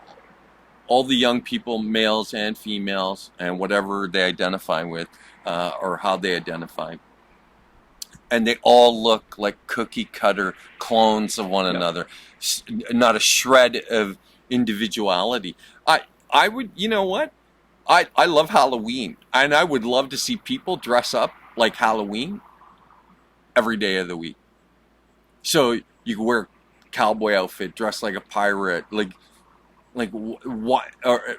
the young people, males and females, and whatever they identify with, or how they identify, and they all look like cookie cutter clones of one another, not a shred of individuality. I would, you know what? I love Halloween, and I would love to see people dress up like Halloween every day of the week. So you can wear a cowboy outfit, dress like a pirate,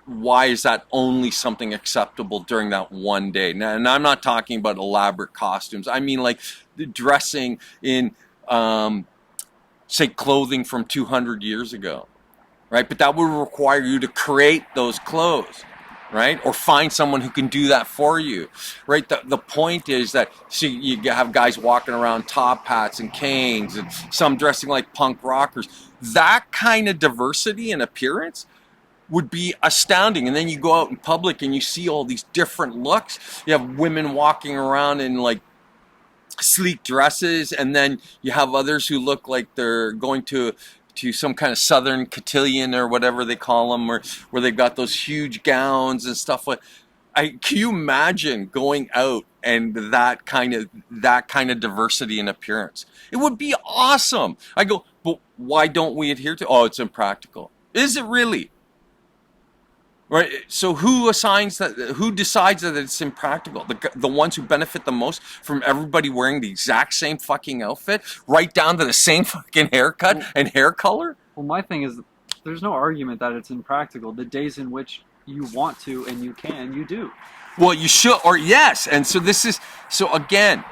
why is that only something acceptable during that one day? Now, and I'm not talking about elaborate costumes. I mean like dressing in, say, clothing from 200 years ago, right? But that would require you to create those clothes, right? Or find someone who can do that for you, right? The point is that, see, you have guys walking around top hats and canes, and some dressing like punk rockers. That kind of diversity in appearance would be astounding. And then you go out in public and you see all these different looks. You have women walking around in like sleek dresses, and then you have others who look like they're going to some kind of southern cotillion or whatever they call them, or where they've got those huge gowns and stuff like. Can you imagine going out and that kind of diversity in appearance? It would be awesome. I go, but why don't we adhere to? Oh, it's impractical. Is it really? Right. So who decides that it's impractical? The ones who benefit the most from everybody wearing the exact same fucking outfit, right down to the same fucking haircut and hair color. Well, my thing is, there's no argument that it's impractical. The days in which you want to and you can, you do. Well, you should, or yes. And so this is, so again,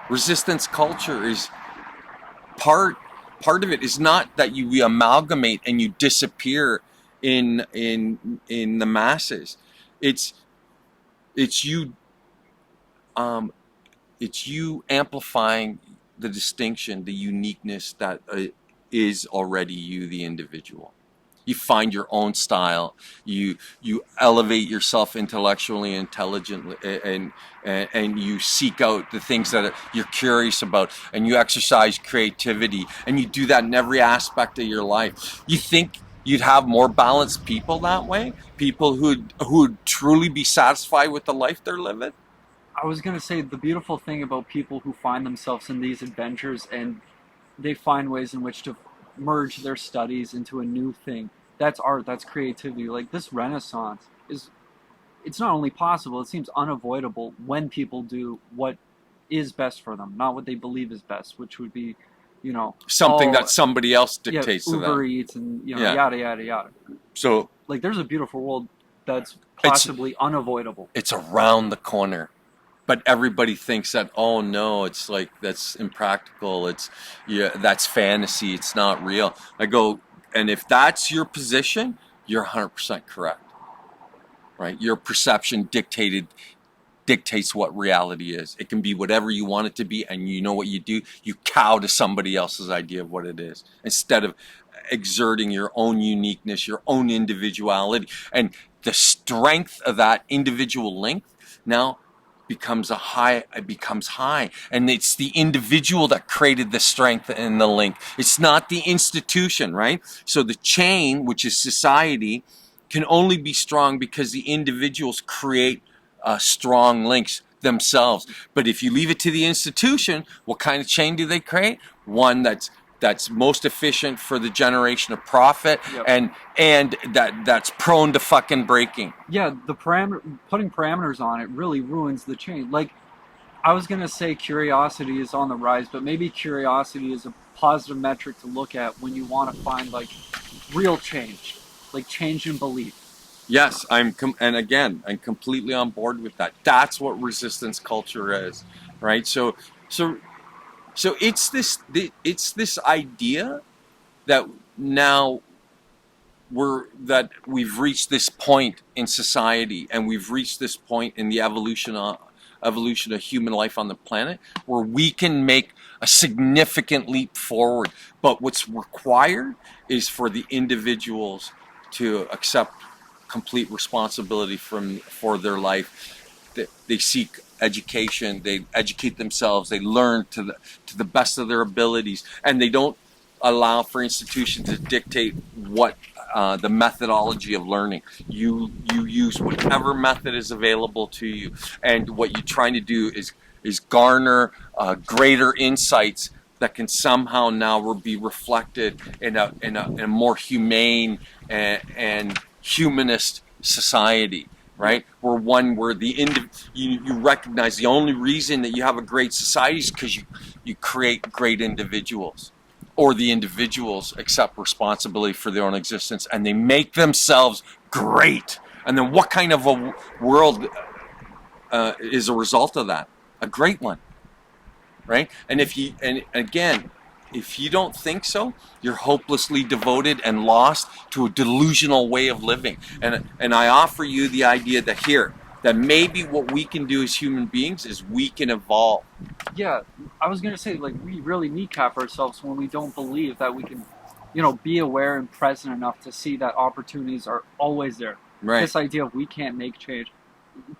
resistance culture is part of it is not that we amalgamate and you disappear in the masses. It's you it's you amplifying the distinction, the uniqueness that is already you, the individual. You find your own style. You elevate yourself intellectually, intelligently, and you seek out the things that you're curious about, and you exercise creativity, and you do that in every aspect of your life. You think you'd have more balanced people that way? People who'd truly be satisfied with the life they're living? I was going to say the beautiful thing about people who find themselves in these adventures and they find ways in which to merge their studies into a new thing. That's art, that's creativity. Like this renaissance it's not only possible, it seems unavoidable when people do what is best for them, not what they believe is best, which would be, something that somebody else dictates to them. Uber Eats and yada yada yada. So like there's a beautiful world that's possibly unavoidable. It's around the corner. But everybody thinks that, oh no, it's like, that's impractical, that's fantasy, it's not real. I go, and if that's your position, you're 100% correct, right? Your perception dictates what reality is. It can be whatever you want it to be, and you know what you do? You cow to somebody else's idea of what it is, instead of exerting your own uniqueness, your own individuality. And the strength of that individual link now becomes high, and it's the individual that created the strength and the link. It's not the institution, right? So the chain, which is society, can only be strong because the individuals create strong links themselves. But if you leave it to the institution, what kind of chain do they create? One that's most efficient for the generation of profit, Yep. and that's prone to fucking breaking. Yeah, putting parameters on it really ruins the chain. Like, I was gonna say curiosity is on the rise, but maybe curiosity is a positive metric to look at when you want to find like real change, like change in belief. Yes, I'm completely on board with that. That's what resistance culture is, right? So it's this idea that now we've reached this point in society, and we've reached this point in the evolution of human life on the planet, where we can make a significant leap forward. But what's required is for the individuals to accept complete responsibility for their life. They seek education, they educate themselves, they learn to the best of their abilities, and they don't allow for institutions to dictate what the methodology of learning. You use whatever method is available to you, and what you're trying to do is garner greater insights that can somehow now be reflected in a more humane and humanist society, right? Where you recognize the only reason that you have a great society is because you create great individuals, or the individuals accept responsibility for their own existence and they make themselves great. And then what kind of a world is a result of that? A great one, right? And if you don't think so, you're hopelessly devoted and lost to a delusional way of living. And I offer you the idea that maybe what we can do as human beings is we can evolve. Yeah, I was gonna say, like, we really kneecap ourselves when we don't believe that we can, be aware and present enough to see that opportunities are always there. Right. This idea of we can't make change.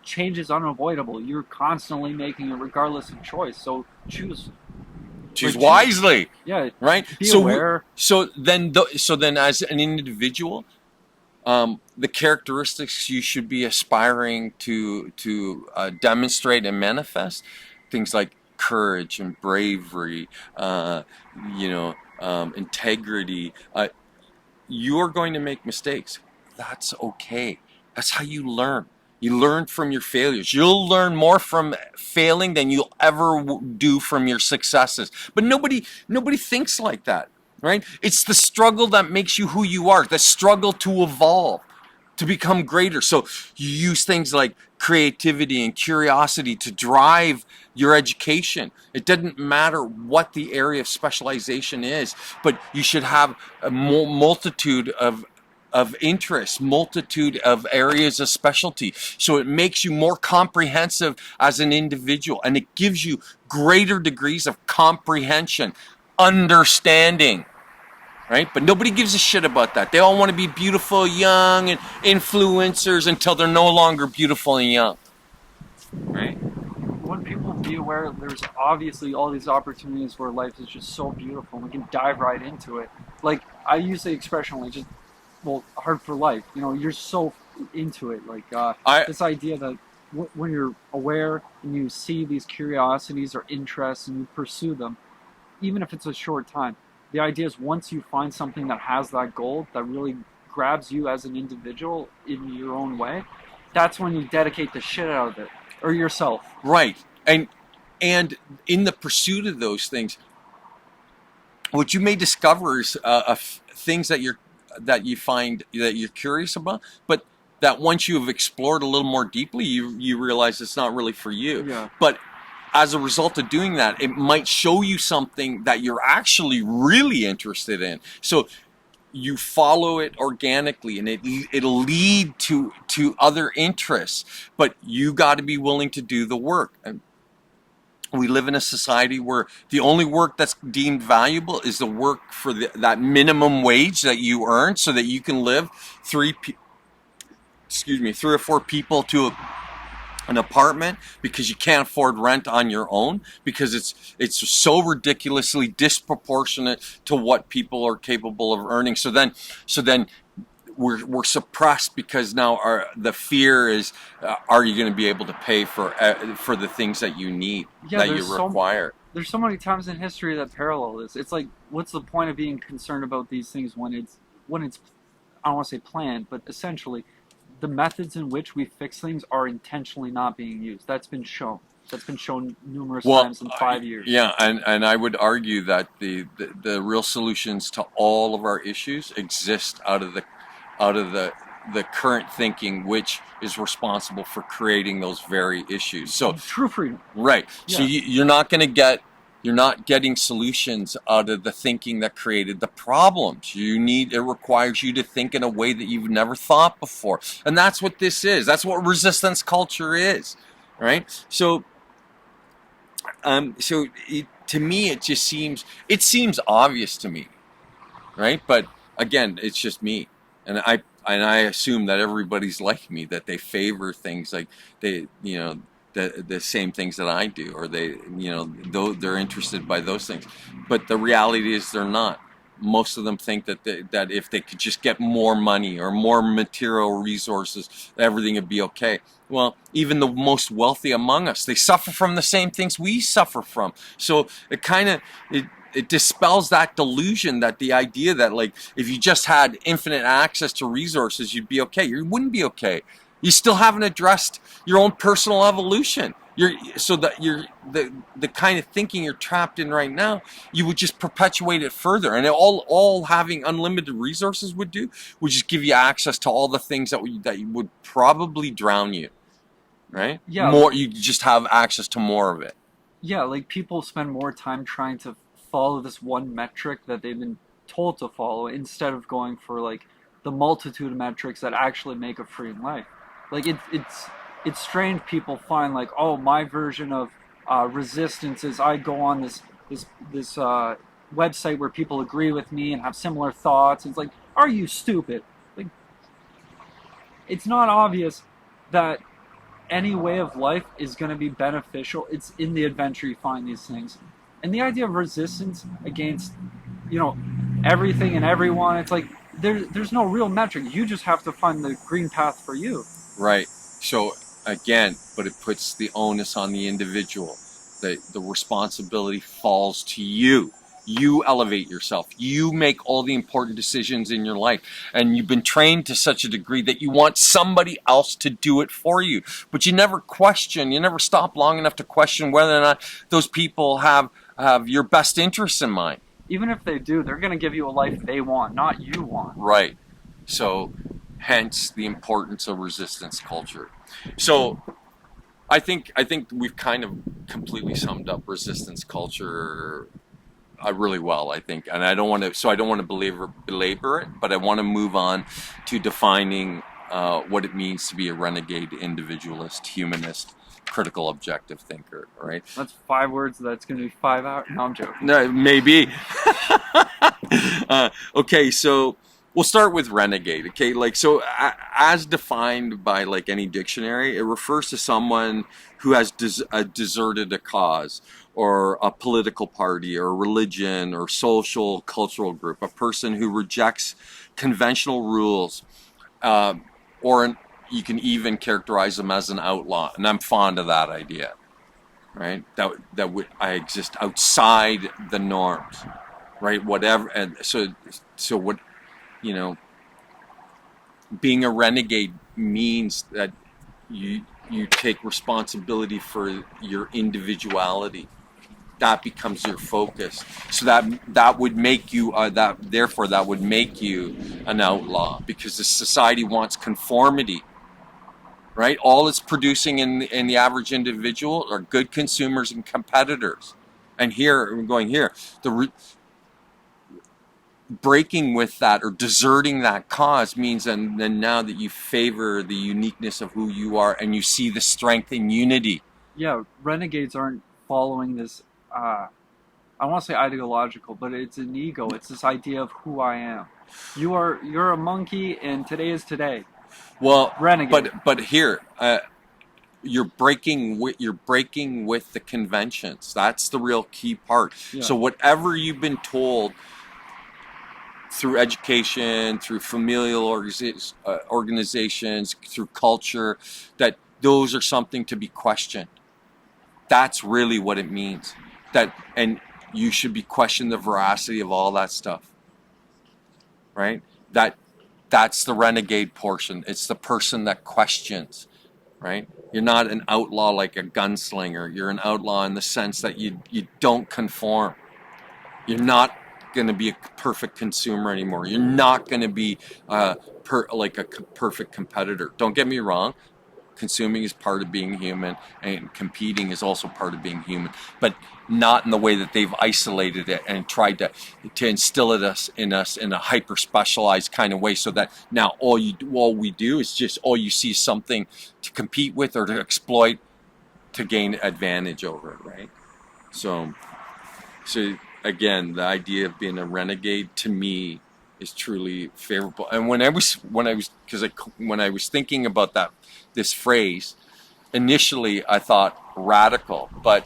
Change is unavoidable. You're constantly making it regardless of choice. So choose Wisely. Yeah. Right. Be aware. So then, as an individual, the characteristics you should be aspiring to demonstrate and manifest, things like courage and bravery, integrity. You're going to make mistakes. That's okay. That's how you learn. You learn from your failures. You'll learn more from failing than you'll ever do from your successes. But nobody thinks like that. right? It's the struggle that makes you who you are, the struggle to evolve, to become greater. So you use things like creativity and curiosity to drive your education. It doesn't matter what the area of specialization is, but you should have a multitude of interests, multitude of areas of specialty. So it makes you more comprehensive as an individual, and it gives you greater degrees of comprehension, understanding, right? But nobody gives a shit about that. They all want to be beautiful, young, and influencers until they're no longer beautiful and young, right? When people be aware, there's obviously all these opportunities where life is just so beautiful and we can dive right into it. Like, I use the expression, like, just, well, hard for life. You know, you're so into it. Like, this idea that when you're aware and you see these curiosities or interests and you pursue them, even if it's a short time, the idea is once you find something that has that goal, that really grabs you as an individual in your own way, that's when you dedicate the shit out of it, or yourself. Right. And in the pursuit of those things, what you may discover is things that you find that you're curious about, but that once you have explored a little more deeply, you realize it's not really for you. Yeah. But as a result of doing that, it might show you something that you're actually really interested in. So you follow it organically, and it'll lead to other interests. But you got to be willing to do the work. And we live in a society where the only work that's deemed valuable is the work for that minimum wage that you earn, so that you can live three or four people to an apartment, because you can't afford rent on your own, because it's so ridiculously disproportionate to what people are capable of earning. So then we're suppressed, because now the fear is, are you going to be able to pay for the things that you need, that you require? There's so many times in history that parallel this. It's like, what's the point of being concerned about these things when it's I don't want to say planned, but essentially the methods in which we fix things are intentionally not being used. That's been shown. That's been shown numerous times in 5 years. Yeah, and I would argue that the real solutions to all of our issues exist out of the current thinking, which is responsible for creating those very issues. So true freedom. Right. Yeah. So you're not getting solutions out of the thinking that created the problems. It requires you to think in a way that you've never thought before. And that's what this is. That's what resistance culture is, right? So to me, it seems obvious to me, right? But again, it's just me. And I assume that everybody's like me, that they favor things like the same things that I do, or they're interested by those things. But the reality is they're not. Most of them think that if they could just get more money or more material resources, everything would be okay. Well, even the most wealthy among us, they suffer from the same things we suffer from. So it dispels that delusion, that the idea that, like, if you just had infinite access to resources, you'd be okay. You wouldn't be okay. You still haven't addressed your own personal evolution. The kind of thinking you're trapped in right now, you would just perpetuate it further. And all having unlimited resources would just give you access to all the things that would probably drown you, right? Yeah. You just have access to more of it. Yeah, like, people spend more time trying to follow this one metric that they've been told to follow, instead of going for, like, the multitude of metrics that actually make a free life. Like, it's strange people find, like, oh, my version of resistance is I go on this website where people agree with me and have similar thoughts. It's like, are you stupid? Like, it's not obvious that any way of life is going to be beneficial. It's in the adventure you find these things. And the idea of resistance against, everything and everyone, it's like, there's no real metric. You just have to find the green path for you. Right. So again, but it puts the onus on the individual. The responsibility falls to you. You elevate yourself. You make all the important decisions in your life. And you've been trained to such a degree that you want somebody else to do it for you. But you never stop long enough to question whether or not those people have your best interests in mind. even if they do, they're going to give you a life they want, not you want. Right. So, hence the importance of resistance culture. So, I think we've kind of completely summed up resistance culture really well, I think, and I don't want to belabor it, but I want to move on to defining what it means to be a renegade individualist, humanist, critical objective thinker. Right? That's 5 words. That's going to be 5 hours. No, I'm joking. No, maybe. Okay, so we'll start with renegade. Okay, like so, as defined by like any dictionary, it refers to someone who has deserted a cause, or a political party, or religion, or social cultural group. A person who rejects conventional rules, you can even characterize them as an outlaw, and I'm fond of that idea. Right? I exist outside the norms. Right? Whatever, and so what, you know, being a renegade means that you take responsibility for your individuality. That becomes your focus. So that would make you that would make you an outlaw, because the society wants conformity. Right? All it's producing in the average individual are good consumers and competitors. And here, we're going here, breaking with that or deserting that cause means then now that you favor the uniqueness of who you are, and you see the strength in unity. Yeah, renegades aren't following this, I want to say ideological, but it's an ego. It's this idea of who I am. You're a monkey, and today is today. Well, renegade. But here, you're breaking with the conventions. That's the real key part. Yeah. So whatever you've been told through education, through familial organizations, through culture, that those are something to be questioned. That's really what it means. And you should be questioning the veracity of all that stuff. Right? That's the renegade portion. It's the person that questions. Right? You're not an outlaw like a gunslinger. You're an outlaw in the sense that you don't conform. You're not going to be a perfect consumer anymore. You're not going to be like a perfect competitor. Don't get me wrong. Consuming is part of being human, and competing is also part of being human, but not in the way that they've isolated it and tried to instill it in us in a hyper specialized kind of way, so that now all we do is just all you see is something to compete with or to exploit to gain advantage over it, right? So again, the idea of being a renegade to me is truly favorable. And when I was thinking about this phrase, initially I thought radical, but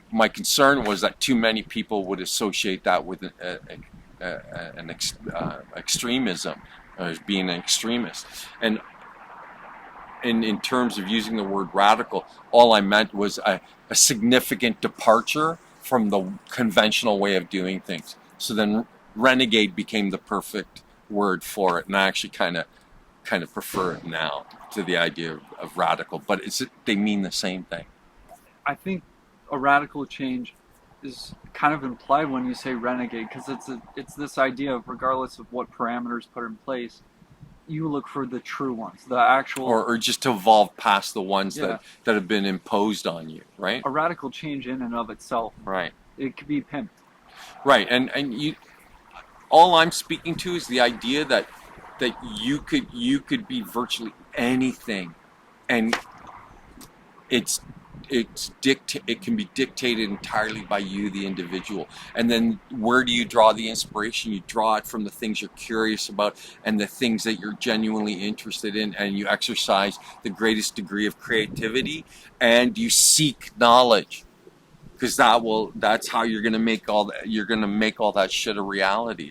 my concern was that too many people would associate that with an extremism, as being an extremist. And in terms of using the word radical, all I meant was a significant departure from the conventional way of doing things. So then renegade became the perfect word for it, and I actually kind of prefer it now to the idea of radical, but they mean the same thing. I think a radical change is kind of implied when you say renegade, because it's this idea of, regardless of what parameters put in place, you look for the true ones, the actual, or just to evolve past the ones that have been imposed on you, right? A radical change in and of itself, right? It could be pimped, right? And you, all I'm speaking to is the idea that you could be virtually anything, and it can be dictated entirely by you, the individual. And then where do you draw the inspiration? You draw it from the things you're curious about and the things that you're genuinely interested in, and you exercise the greatest degree of creativity, and you seek knowledge, because that's how you're going to make all that shit a reality.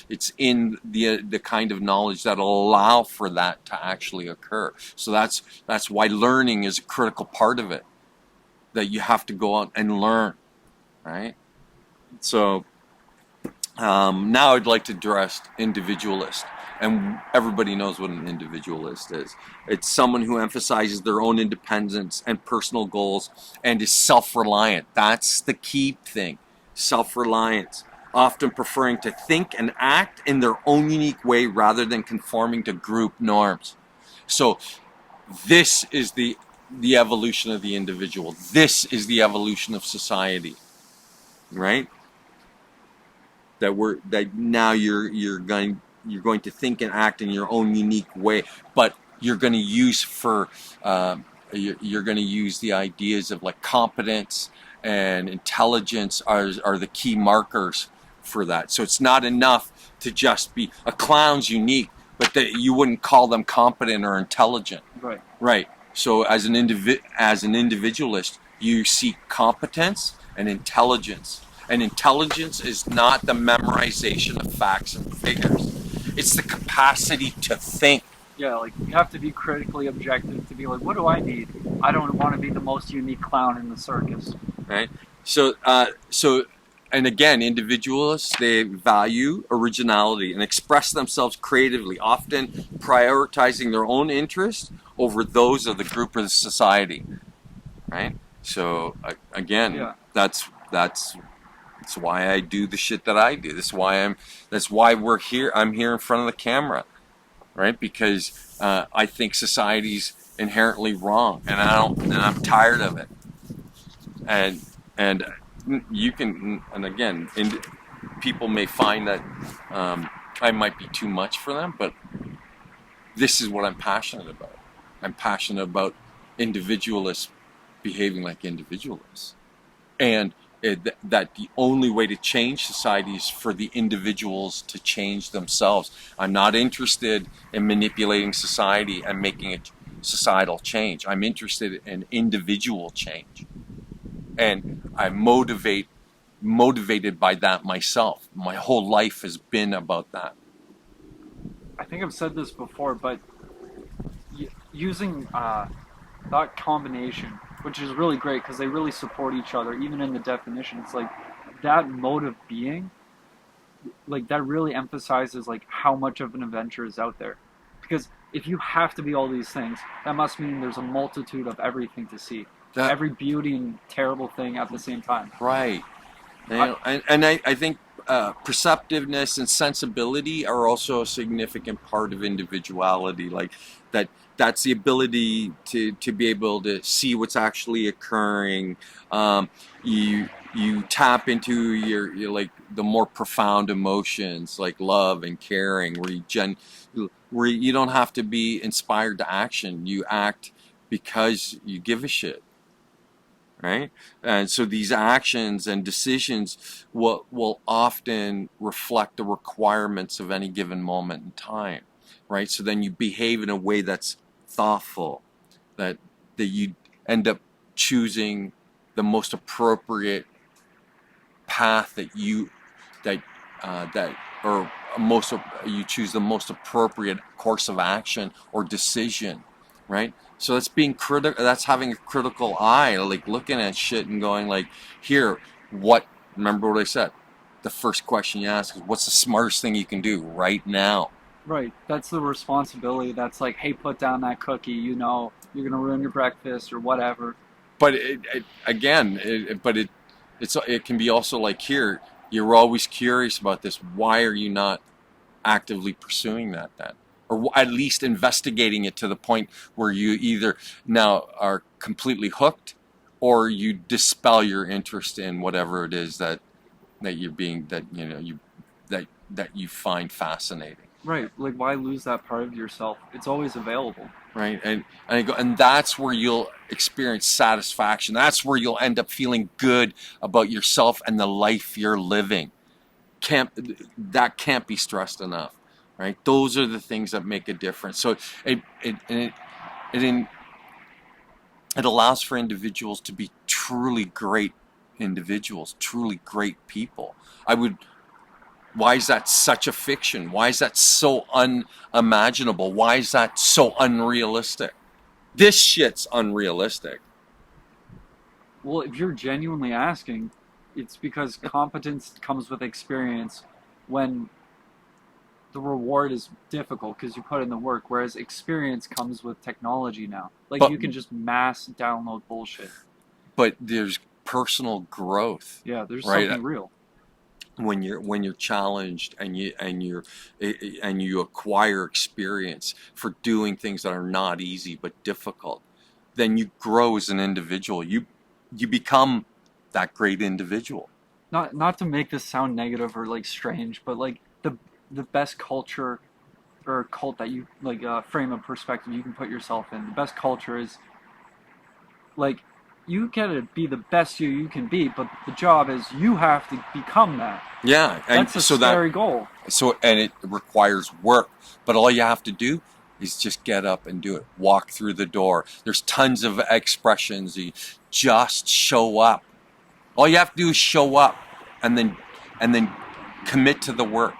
It's in the kind of knowledge that'll allow for that to actually occur. So that's why learning is a critical part of it, that you have to go out and learn, right? So now I'd like to address individualist. And everybody knows what an individualist is. It's someone who emphasizes their own independence and personal goals and is self-reliant. That's the key thing. Self-reliance. Often preferring to think and act in their own unique way rather than conforming to group norms. So this is the evolution of the individual. This is the evolution of society, right? That now you're going to think and act in your own unique way, but you're going to use you're going to use the ideas of like competence and intelligence are the key markers for that. So it's not enough to just be a clown's unique, but that you wouldn't call them competent or intelligent. Right. Right. So as an individualist, you seek competence and intelligence. And intelligence is not the memorization of facts and figures. It's the capacity to think. Yeah, like you have to be critically objective to be like, what do I need? I don't want to be the most unique clown in the circus. Right. So and again, individualists, they value originality and express themselves creatively, often prioritizing their own interests over those of the group or the society. Right. So again, Yeah. that's why I do the shit that I do. That's why we're here. I'm here in front of the camera, right? Because I think society's inherently wrong, and I'm tired of it. And you can, and again, people may find that I might be too much for them, but this is what I'm passionate about. I'm passionate about individualists behaving like individualists, and that the only way to change society is for the individuals to change themselves. I'm not interested in manipulating society and making a societal change. I'm interested in individual change. And I'm motivated by that myself. My whole life has been about that. I think I've said this before, but using that combination, which is really great because they really support each other, even in the definition. It's like that mode of being, like that really emphasizes like how much of an adventure is out there. Because if you have to be all these things, that must mean there's a multitude of everything to see. Every beauty and terrible thing at the same time. Right. And I think perceptiveness and sensibility are also a significant part of individuality. Like that's the ability to be able to see what's actually occurring. You tap into your like the more profound emotions like love and caring, where you don't have to be inspired to action. You act because you give a shit. Right? And so these actions and decisions will often reflect the requirements of any given moment in time, right? So then you behave in a way that's thoughtful, that you end up choosing the most appropriate path you choose the most appropriate course of action or decision, right? So that's being critical. That's having a critical eye, like looking at shit and going like, here, remember what I said? The first question you ask is, what's the smartest thing you can do right now? Right. That's the responsibility. That's like, hey, put down that cookie. You know, you're gonna ruin your breakfast or whatever. But it can be also like, here, you're always curious about this. Why are you not actively pursuing that then? Or at least investigating it to the point where you either now are completely hooked, or you dispel your interest in whatever it is that you find fascinating. Right. Like, why lose that part of yourself? It's always available. Right. And that's where you'll experience satisfaction. That's where you'll end up feeling good about yourself and the life you're living. That can't be stressed enough. Right, those are the things that make a difference. So it allows for individuals to be truly great individuals, truly great people. Why is that such a fiction? Why is that so unimaginable? Why is that so unrealistic? This shit's unrealistic. Well, if you're genuinely asking, it's because competence comes with experience. When the reward is difficult because you put in the work, whereas experience comes with technology now. Like, But- you can just mass download bullshit. But there's personal growth. Yeah, there's Right. something real. When you're challenged and you acquire experience for doing things that are not easy but difficult, then you grow as an individual. You become that great individual. Not to make this sound negative or like strange, but like the best culture or cult that you like frame of perspective you can put yourself in. The best culture is like, you gotta be the best you can be, but the job is you have to become that. Yeah, and That's a scary goal. And it requires work, but all you have to do is just get up and do it. Walk through the door. There's tons of expressions. You just show up. All you have to do is show up, and then commit to the work.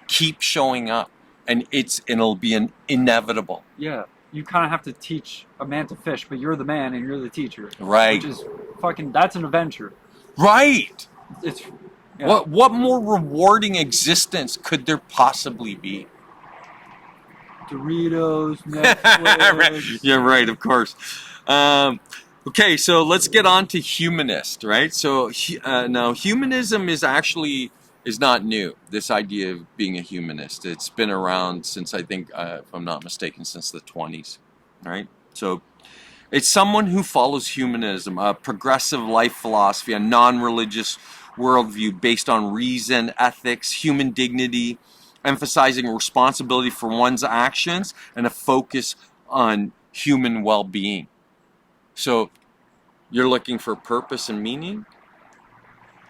Keep showing up, and it'll be inevitable. Yeah, you kind of have to teach a man to fish, but you're the man and you're the teacher. Right. Which is fucking, that's an adventure. Right. It's yeah. What more rewarding existence could there possibly be? Doritos, Netflix. Yeah, right, of course. Okay, so let's get on to humanist, right? So now humanism is not new. This idea of being a humanist, it's been around since, I think, if I'm not mistaken, since the 20s, right? So it's someone who follows humanism, a progressive life philosophy, a non-religious worldview based on reason, ethics, human dignity, emphasizing responsibility for one's actions and a focus on human well-being. So you're looking for purpose and meaning?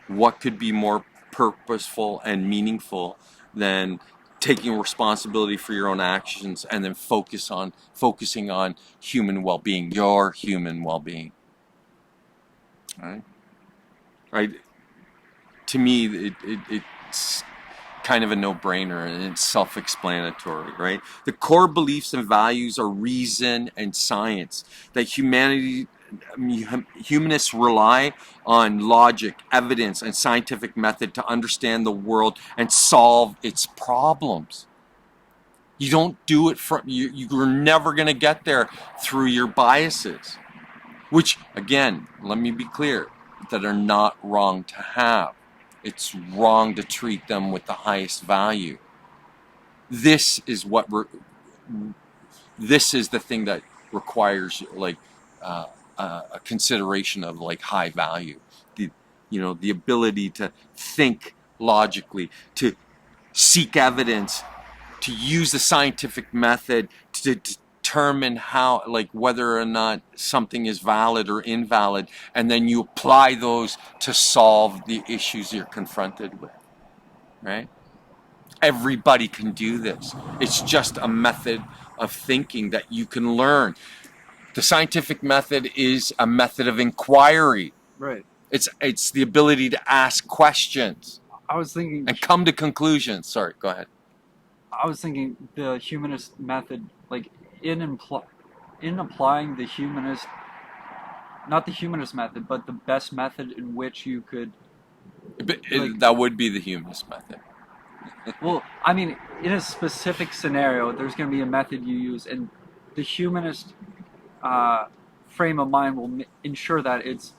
What could be more purposeful and meaningful than taking responsibility for your own actions and then focusing on human well-being, your human well-being? Right? To me, it's kind of a no-brainer, and it's self-explanatory, right? The core beliefs and values are reason and science. That humanists rely on logic, evidence, and scientific method to understand the world and solve its problems. You don't do it from you're never going to get there through your biases, which, again, let me be clear, that are not wrong to have. It's wrong to treat them with the highest value. This is the thing that requires like a consideration of like high value. The ability to think logically, to seek evidence, to use the scientific method to determine how, like, whether or not something is valid or invalid, and then you apply those to solve the issues you're confronted with, right? Everybody can do this. It's just a method of thinking that you can learn. The scientific method is a method of inquiry. Right. It's the ability to ask questions I was thinking and come to conclusions. Sorry, go ahead. I was thinking the humanist method, like in applying the humanist, not the humanist method, but the best method in which you could. That would be the humanist method. Well, I mean, in a specific scenario, there's going to be a method you use, and the humanist frame of mind will ensure that it's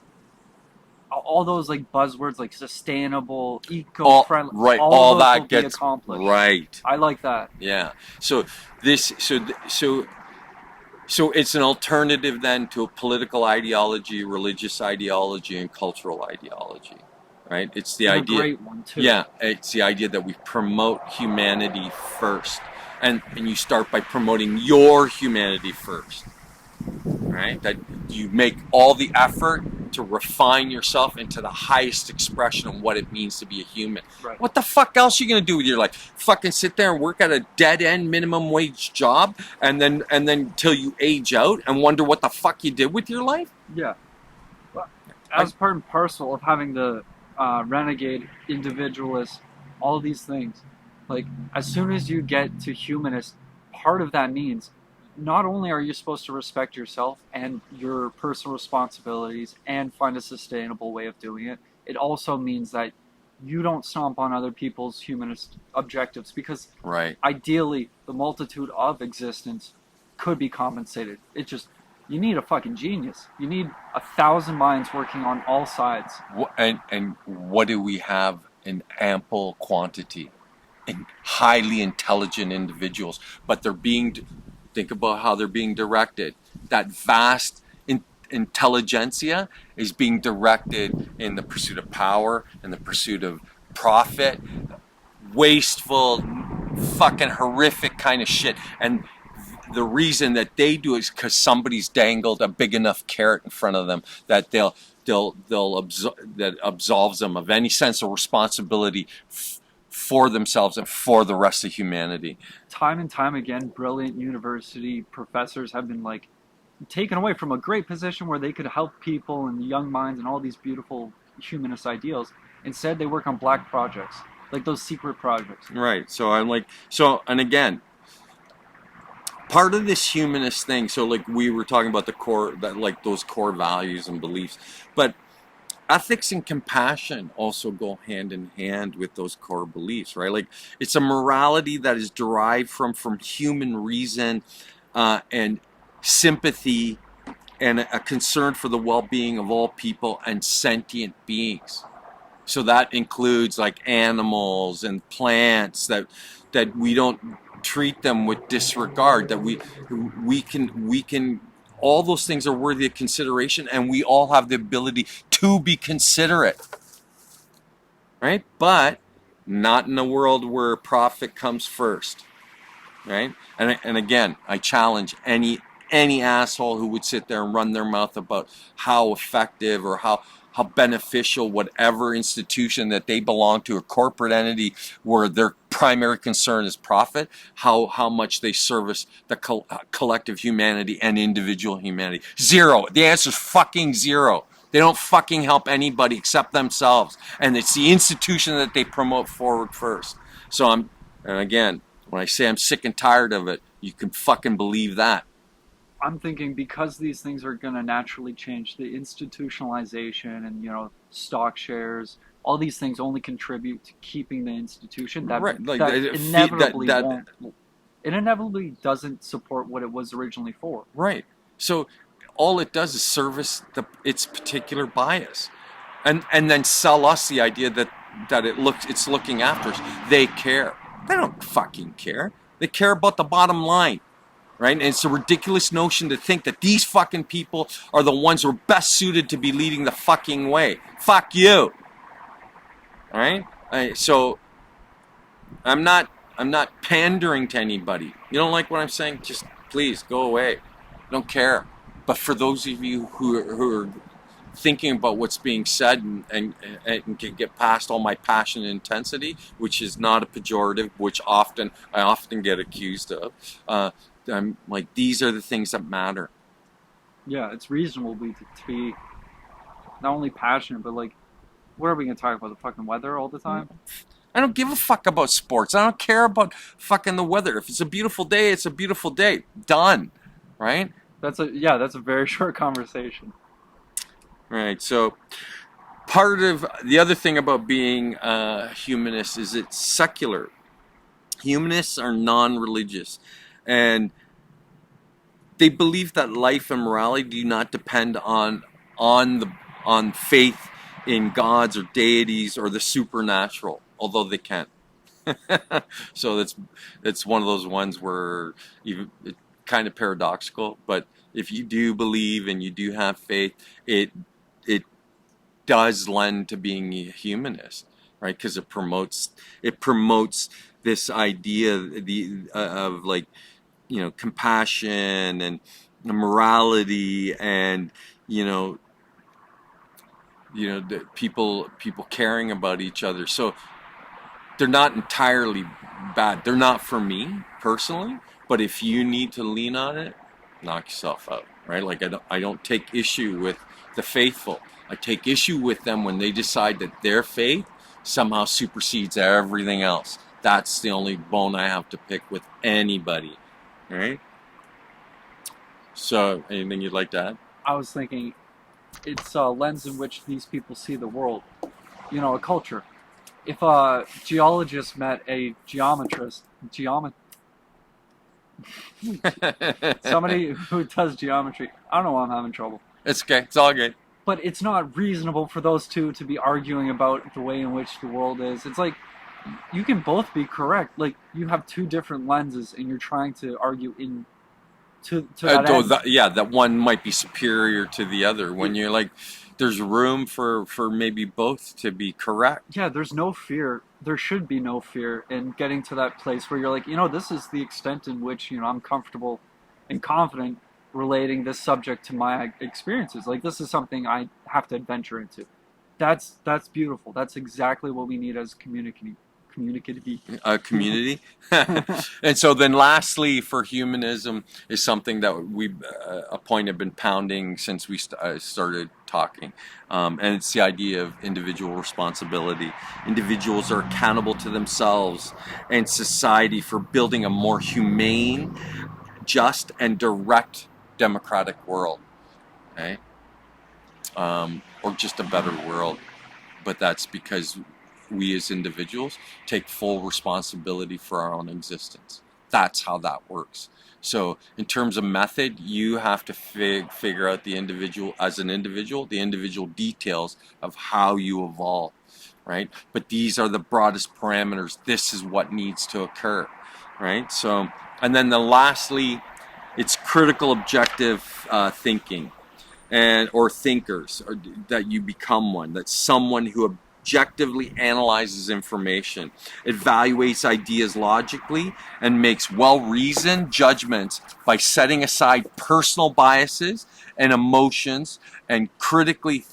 all those like buzzwords like sustainable, eco-friendly, right, all those that will gets be accomplished. Right. I like that. Yeah. So it's an alternative then to a political ideology, religious ideology, and cultural ideology, right? It's the And idea. a great one too. Yeah, it's the idea that we promote humanity first, and you start by promoting your humanity first, right? That you make all the effort to refine yourself into the highest expression of what it means to be a human. Right. What the fuck else are you gonna do with your life? Fucking sit there and work at a dead end minimum wage job, and then till you age out and wonder what the fuck you did with your life? Yeah. Well, as part and parcel of having the renegade, individualist, all these things, like as soon as you get to humanist, part of that means not only are you supposed to respect yourself and your personal responsibilities and find a sustainable way of doing it, it also means that you don't stomp on other people's humanist objectives, because Right. ideally the multitude of existence could be compensated. It just, you need a fucking genius. You need 1,000 minds working on all sides. And what do we have in ample quantity? And highly intelligent individuals, but they're being, think about how they're being directed. That vast intelligentsia is being directed in the pursuit of power, in the pursuit of profit, wasteful, fucking horrific kind of shit. And the reason that they do it is because somebody's dangled a big enough carrot in front of them that that absolves them of any sense of responsibility for themselves and for the rest of humanity. Time and time again, brilliant university professors have been like taken away from a great position where they could help people and young minds and all these beautiful humanist ideals. Instead, they work on black projects, like those secret projects. Right. So I'm like, so, and again, part of this humanist thing, so like we were talking about the core, that like those core values and beliefs, but ethics and compassion also go hand in hand with those core beliefs, right? Like it's a morality that is derived from human reason and sympathy and a concern for the well-being of all people and sentient beings. So that includes like animals and plants, that we don't treat them with disregard, that we can all those things are worthy of consideration, and we all have the ability to be considerate, right? But not in a world where profit comes first, right? And again, I challenge any asshole who would sit there and run their mouth about how effective or how beneficial whatever institution that they belong to, a corporate entity where their primary concern is profit, how much they service the collective humanity and individual humanity. Zero. The answer is fucking zero. They don't fucking help anybody except themselves. And it's the institution that they promote forward first. So and again, when I say I'm sick and tired of it, you can fucking believe that. I'm thinking because these things are going to naturally change, the institutionalization and, you know, stock shares, all these things only contribute to keeping the institution. That, right. Like, that inevitably it inevitably doesn't support what it was originally for. Right. So all it does is service its particular bias, and then sell us the idea that it's looking after us. They care. They don't fucking care. They care about the bottom line. Right? And it's a ridiculous notion to think that these fucking people are the ones who are best suited to be leading the fucking way. Fuck you. All right? So I'm not pandering to anybody. You don't like what I'm saying? Just please go away. I don't care. But for those of you who are thinking about what's being said and can get past all my passion and intensity, which is not a pejorative, which I often get accused of, I'm like, these are the things that matter. Yeah, it's reasonable to be not only passionate, but like, what are we going to talk about? The fucking weather all the time? I don't give a fuck about sports. I don't care about fucking the weather. If it's a beautiful day, it's a beautiful day. Done. Right? That's a very short conversation. Right. So part of the other thing about being a humanist is it's secular. Humanists are non-religious. And they believe that life and morality do not depend on faith in gods or deities or the supernatural, although they can. So that's one of those ones where even it's kind of paradoxical. But if you do believe and you do have faith, it does lend to being a humanist, right? Because it promotes this idea of like, you know, compassion and morality and the people caring about each other. So they're not entirely bad. They're not for me personally, but if you need to lean on it, knock yourself out, right? Like I don't take issue with the faithful. I take issue with them when they decide that their faith somehow supersedes everything else. That's the only bone I have to pick with anybody. All right. So, anything you'd like to add? I was thinking, it's a lens in which these people see the world. You know, a culture. if a geologist met a somebody who does geometry, I don't know why I'm having trouble. It's okay. It's all good. But it's not reasonable for those two to be arguing about the way in which the world is. It's like you can both be correct. Like you have two different lenses, and you're trying to argue in to that end. That one might be superior to the other. When you're like, there's room for maybe both to be correct. Yeah, there's no fear. There should be no fear in getting to that place where you're like, this is the extent in which I'm comfortable and confident relating this subject to my experiences. Like this is something I have to adventure into. That's beautiful. That's exactly what we need as community. Community. And so then lastly for humanism is something that a point I've been pounding since we started talking, and it's the idea of individual responsibility. Individuals are accountable to themselves and society for building a more humane, just and direct democratic world, okay? Or just a better world. But that's because we as individuals take full responsibility for our own existence. That's how that works. So in terms of method, you have to figure out the individual details of how you evolve, right? But these are the broadest parameters. This is what needs to occur, right? So, and then lastly, it's critical objective thinking, or thinkers, or that you become one. That's someone who objectively analyzes information, evaluates ideas logically, and makes well-reasoned judgments by setting aside personal biases and emotions. And critically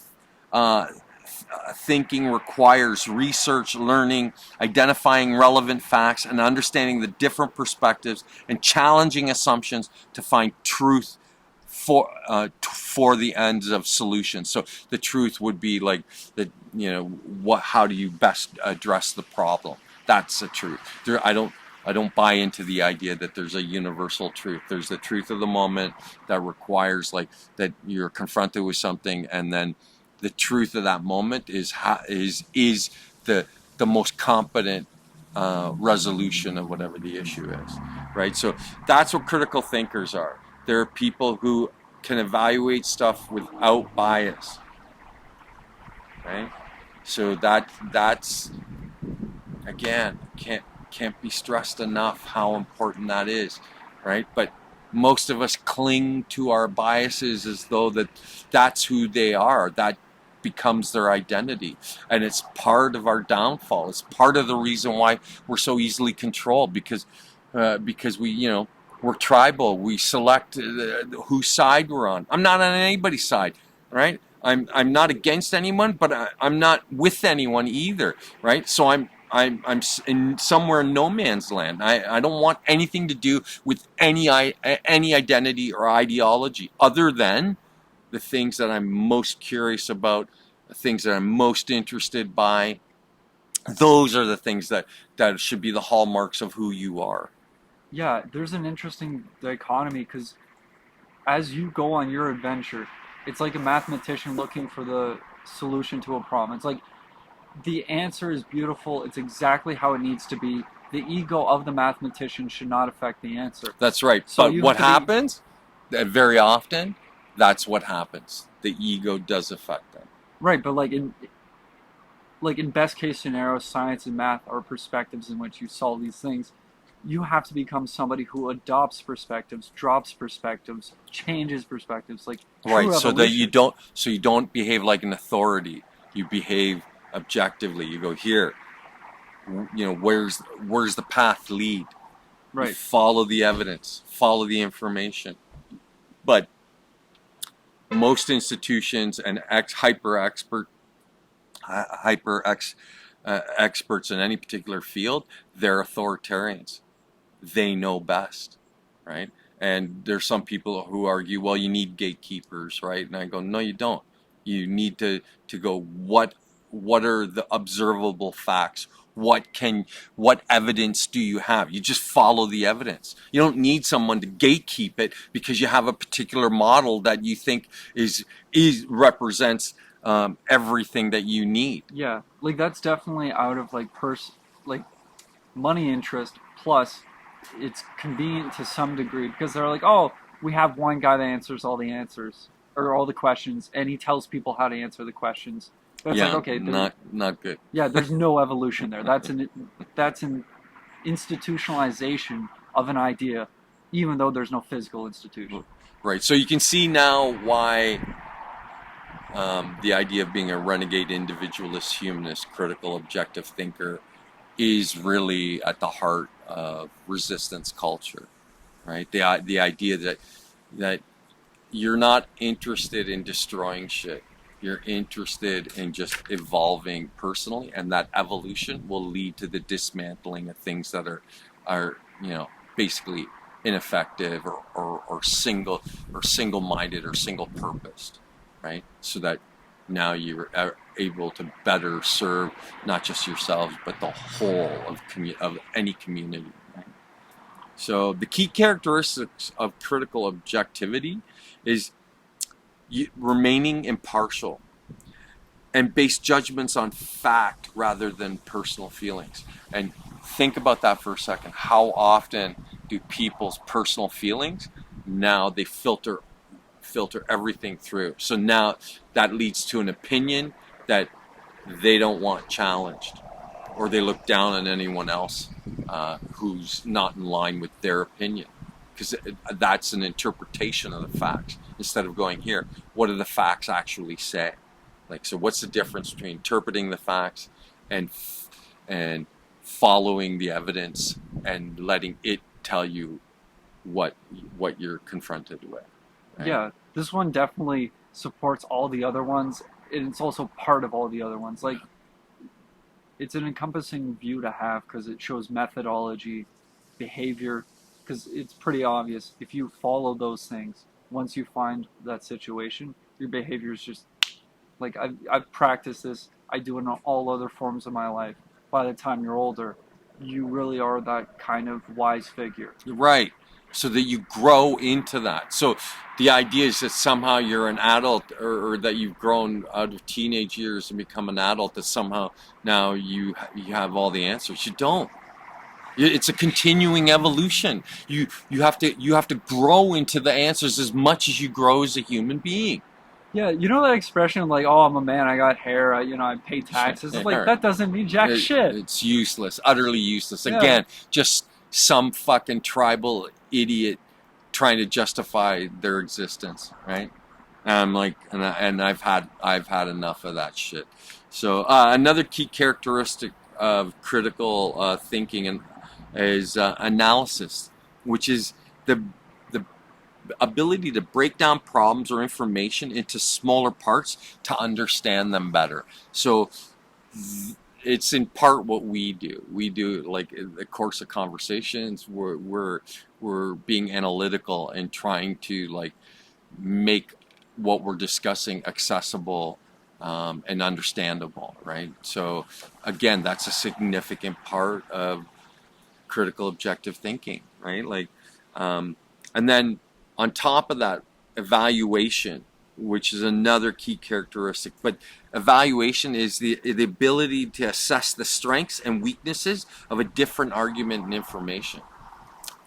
thinking requires research, learning, identifying relevant facts, and understanding the different perspectives and challenging assumptions to find truth for the ends of solutions. So the truth would be like that, how do you best address the problem? That's the truth. I don't buy into the idea that there's a universal truth. There's the truth of the moment that requires that you're confronted with something, and then the truth of that moment is the most competent resolution of whatever the issue is, right? So that's what critical thinkers are. There are people who can evaluate stuff without bias, right? So that's again can't be stressed enough how important that is, right? But most of us cling to our biases as though that's who they are. That becomes their identity, and it's part of our downfall. It's part of the reason why we're so easily controlled, because we we're tribal. We select whose side we're on. I'm not on anybody's side, right? I'm not against anyone, but I'm not with anyone either, right? So I'm in somewhere in no man's land. I don't want anything to do with any identity or ideology other than the things that I'm most curious about, the things that I'm most interested by. Those are the things that should be the hallmarks of who you are. Yeah, there's an interesting dichotomy because as you go on your adventure, it's like a mathematician looking for the solution to a problem. It's like the answer is beautiful. It's exactly how it needs to be. The ego of the mathematician should not affect the answer. That's right. So but what happens, very often, that's what happens. The ego does affect them. Right, but like in best case scenario, science and math are perspectives in which you solve these things. You have to become somebody who adopts perspectives, drops perspectives, changes perspectives, like right. So that you don't behave like an authority. You behave objectively. You go here. Where's the path lead? Right. You follow the evidence. Follow the information. But most institutions and experts in any particular field, they're authoritarians. They know best, right? And there's some people who argue, well, you need gatekeepers, right? And I go, no, you don't. You need to go, what are the observable facts? What evidence do you have? You just follow the evidence. You don't need someone to gatekeep it because you have a particular model that you think represents everything that you need. Yeah, like that's definitely out of like like money interest. Plus, it's convenient to some degree because they're like, oh, we have one guy that answers all the answers or all the questions, and he tells people how to answer the questions. But it's like, Yeah, okay, not good. yeah, there's no evolution there. That's an institutionalization of an idea, even though there's no physical institution. Right. So you can see now why the idea of being a renegade individualist, humanist, critical, objective thinker is really at the heart of resistance culture, right? The idea that you're not interested in destroying shit. You're interested in just evolving personally, and that evolution will lead to the dismantling of things that are basically ineffective or single-minded or single-purposed, right? So that now you're able to better serve not just yourselves but the whole of any community. Right? So the key characteristics of critical objectivity is remaining impartial and base judgments on fact rather than personal feelings. And think about that for a second. How often do people's personal feelings now they filter everything through? So now that leads to an opinion that they don't want challenged, or they look down on anyone else who's not in line with their opinion, because that's an interpretation of the facts instead of going, here, what do the facts actually say? Like, so what's the difference between interpreting the facts and following the evidence and letting it tell you what you're confronted with? Right? Yeah, this one definitely supports all the other ones, and it's also part of all the other ones. Like, it's an encompassing view to have because it shows methodology, behavior, because it's pretty obvious if you follow those things, once you find that situation, your behavior is just like I've practiced this. I do it in all other forms of my life. By the time you're older, you really are that kind of wise figure. Right. So that you grow into that. So the idea is that somehow you're an adult, or that you've grown out of teenage years and become an adult, that somehow now you have all the answers. You don't. It's a continuing evolution. You have to grow into the answers as much as you grow as a human being. Yeah, you know that expression like, "Oh, I'm a man. I got hair. I pay taxes." It's like that doesn't mean jack shit. It's useless, utterly useless. Yeah. Again, just some fucking tribal idiot trying to justify their existence, right? And I'm like, and I've had enough of that shit. So another key characteristic of critical thinking is analysis, which is the ability to break down problems or information into smaller parts to understand them better. So it's in part what we do. We do, like, in the course of conversations, we're being analytical and trying to, like, make what we're discussing accessible and understandable, right? So again, that's a significant part of critical objective thinking, right? Like, and then on top of that, evaluation, which is another key characteristic. But evaluation is the ability to assess the strengths and weaknesses of a different argument and information.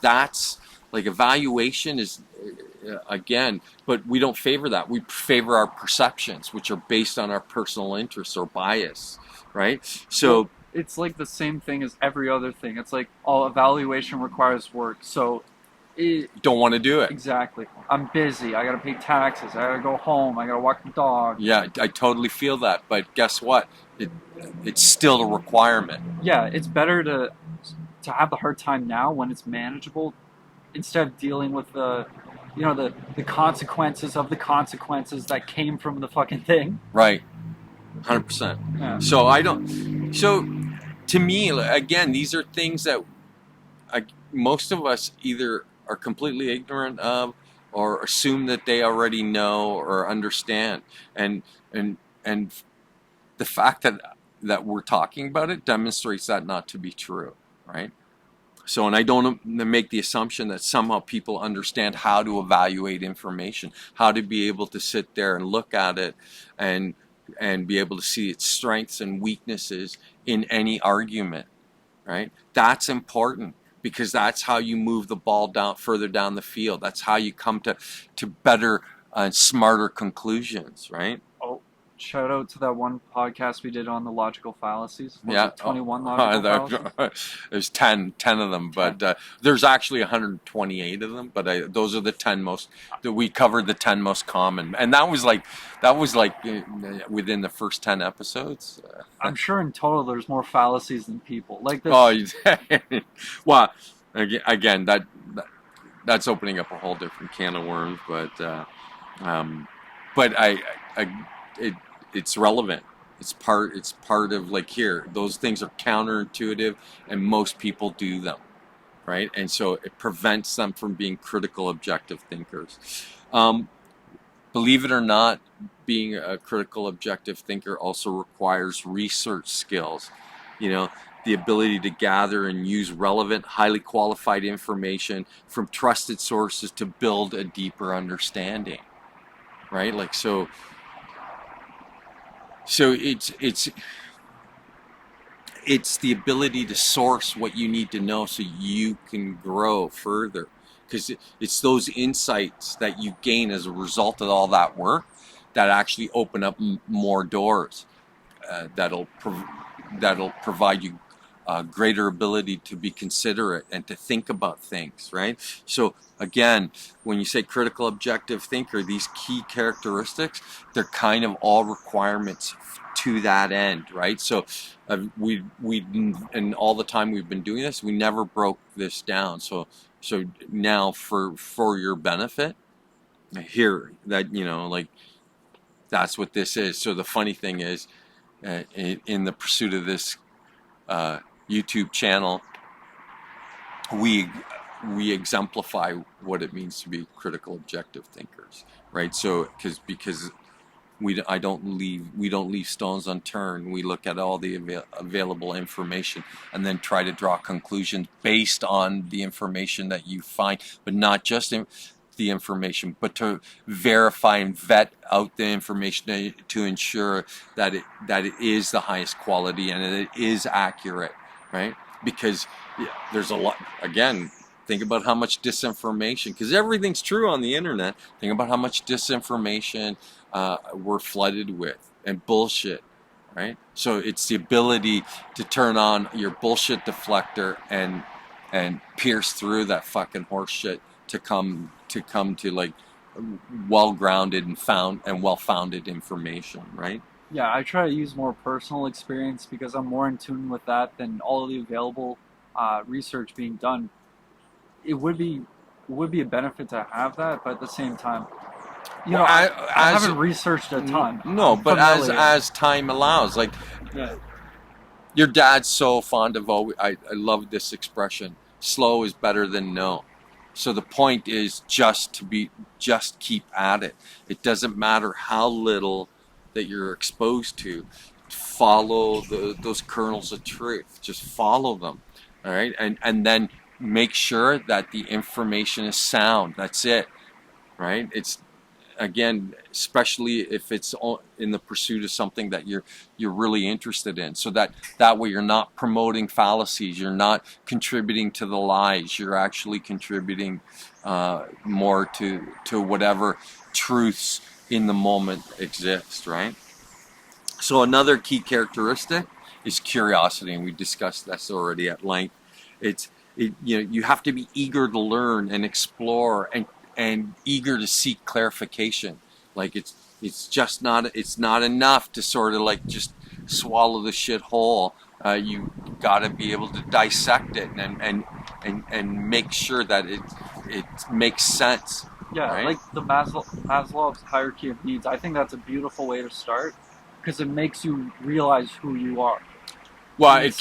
That's like, evaluation is, again, but we don't favor that. We favor our perceptions, which are based on our personal interests or bias, right? So it's like the same thing as every other thing. It's like, oh, evaluation requires work, so don't want to do it. Exactly. I'm busy. I gotta pay taxes. I gotta go home. I gotta walk the dog. Yeah, I totally feel that. But guess what? It's still a requirement. Yeah, it's better to have the hard time now when it's manageable, instead of dealing with the consequences of the consequences that came from the fucking thing. Right. 100%. Yeah. So to me, again, these are things that most of us either are completely ignorant of, or assume that they already know or understand, and the fact that we're talking about it demonstrates that not to be true, right? So, and I don't make the assumption that somehow people understand how to evaluate information, how to be able to sit there and look at it and and be able to see its strengths and weaknesses in any argument, right? That's important, because that's how you move the ball down further down the field. That's how you come to better and smarter conclusions, right? Oh, shout out to that one podcast we did on the logical fallacies. Was Yeah, it 21 logical fallacies? There's 10 of them, but there's actually 128 of them. But those are the 10 most that we covered, the 10 most common, and that was like within the first 10 episodes. I'm sure in total there's more fallacies than people. Like this. Oh, well, again, that's opening up a whole different can of worms, but it's relevant. It's part of, like, here, those things are counterintuitive, and most people do them, right? And so it prevents them from being critical, objective thinkers. Believe it or not, being a critical, objective thinker also requires research skills. You know, the ability to gather and use relevant, highly qualified information from trusted sources to build a deeper understanding, right? Like, so it's the ability to source what you need to know so you can grow further, because it's those insights that you gain as a result of all that work that actually open up more doors, that'll provide you greater ability to be considerate and to think about things, right? So again, when you say critical objective thinker, these key characteristics, they're kind of all requirements to that end, right? So we and all the time we've been doing this, we never broke this down. So now for your benefit, here, that, you know, like, that's what this is. So the funny thing is, in the pursuit of this YouTube channel, we exemplify what it means to be critical objective thinkers, right? So because we don't leave stones unturned. We look at all the available information and then try to draw conclusions based on the information that you find, but not just the information, but to verify and vet out the information to ensure that it is the highest quality and that it is accurate, right? Because there's a lot, again, think about how much disinformation, because everything's true on the internet. Think about how much disinformation we're flooded with, and bullshit, right? So it's the ability to turn on your bullshit deflector and pierce through that fucking horse shit to come to like well-grounded and well-founded information, right? Yeah, I try to use more personal experience because I'm more in tune with that than all of the available research being done. It would be a benefit to have that, but at the same time, you know, I haven't researched a ton. No, but as time allows, like, your dad's so fond of I love this expression: slow is better than no. So the point is just keep at it. It doesn't matter how little that you're exposed to. Follow those kernels of truth. Just follow them, all right? And then make sure that the information is sound. That's it, right? It's, again, especially if it's in the pursuit of something that you're really interested in, so that way you're not promoting fallacies, you're not contributing to the lies, you're actually contributing more to whatever truths in the moment exist, right? So another key characteristic is curiosity, and we discussed this already at length. You have to be eager to learn and explore and eager to seek clarification. Like, it's just not enough to sort of like just swallow the shit whole. You got to be able to dissect it and make sure that it makes sense. Yeah, right? Like the Maslow's hierarchy of needs. I think that's a beautiful way to start because it makes you realize who you are. Well, it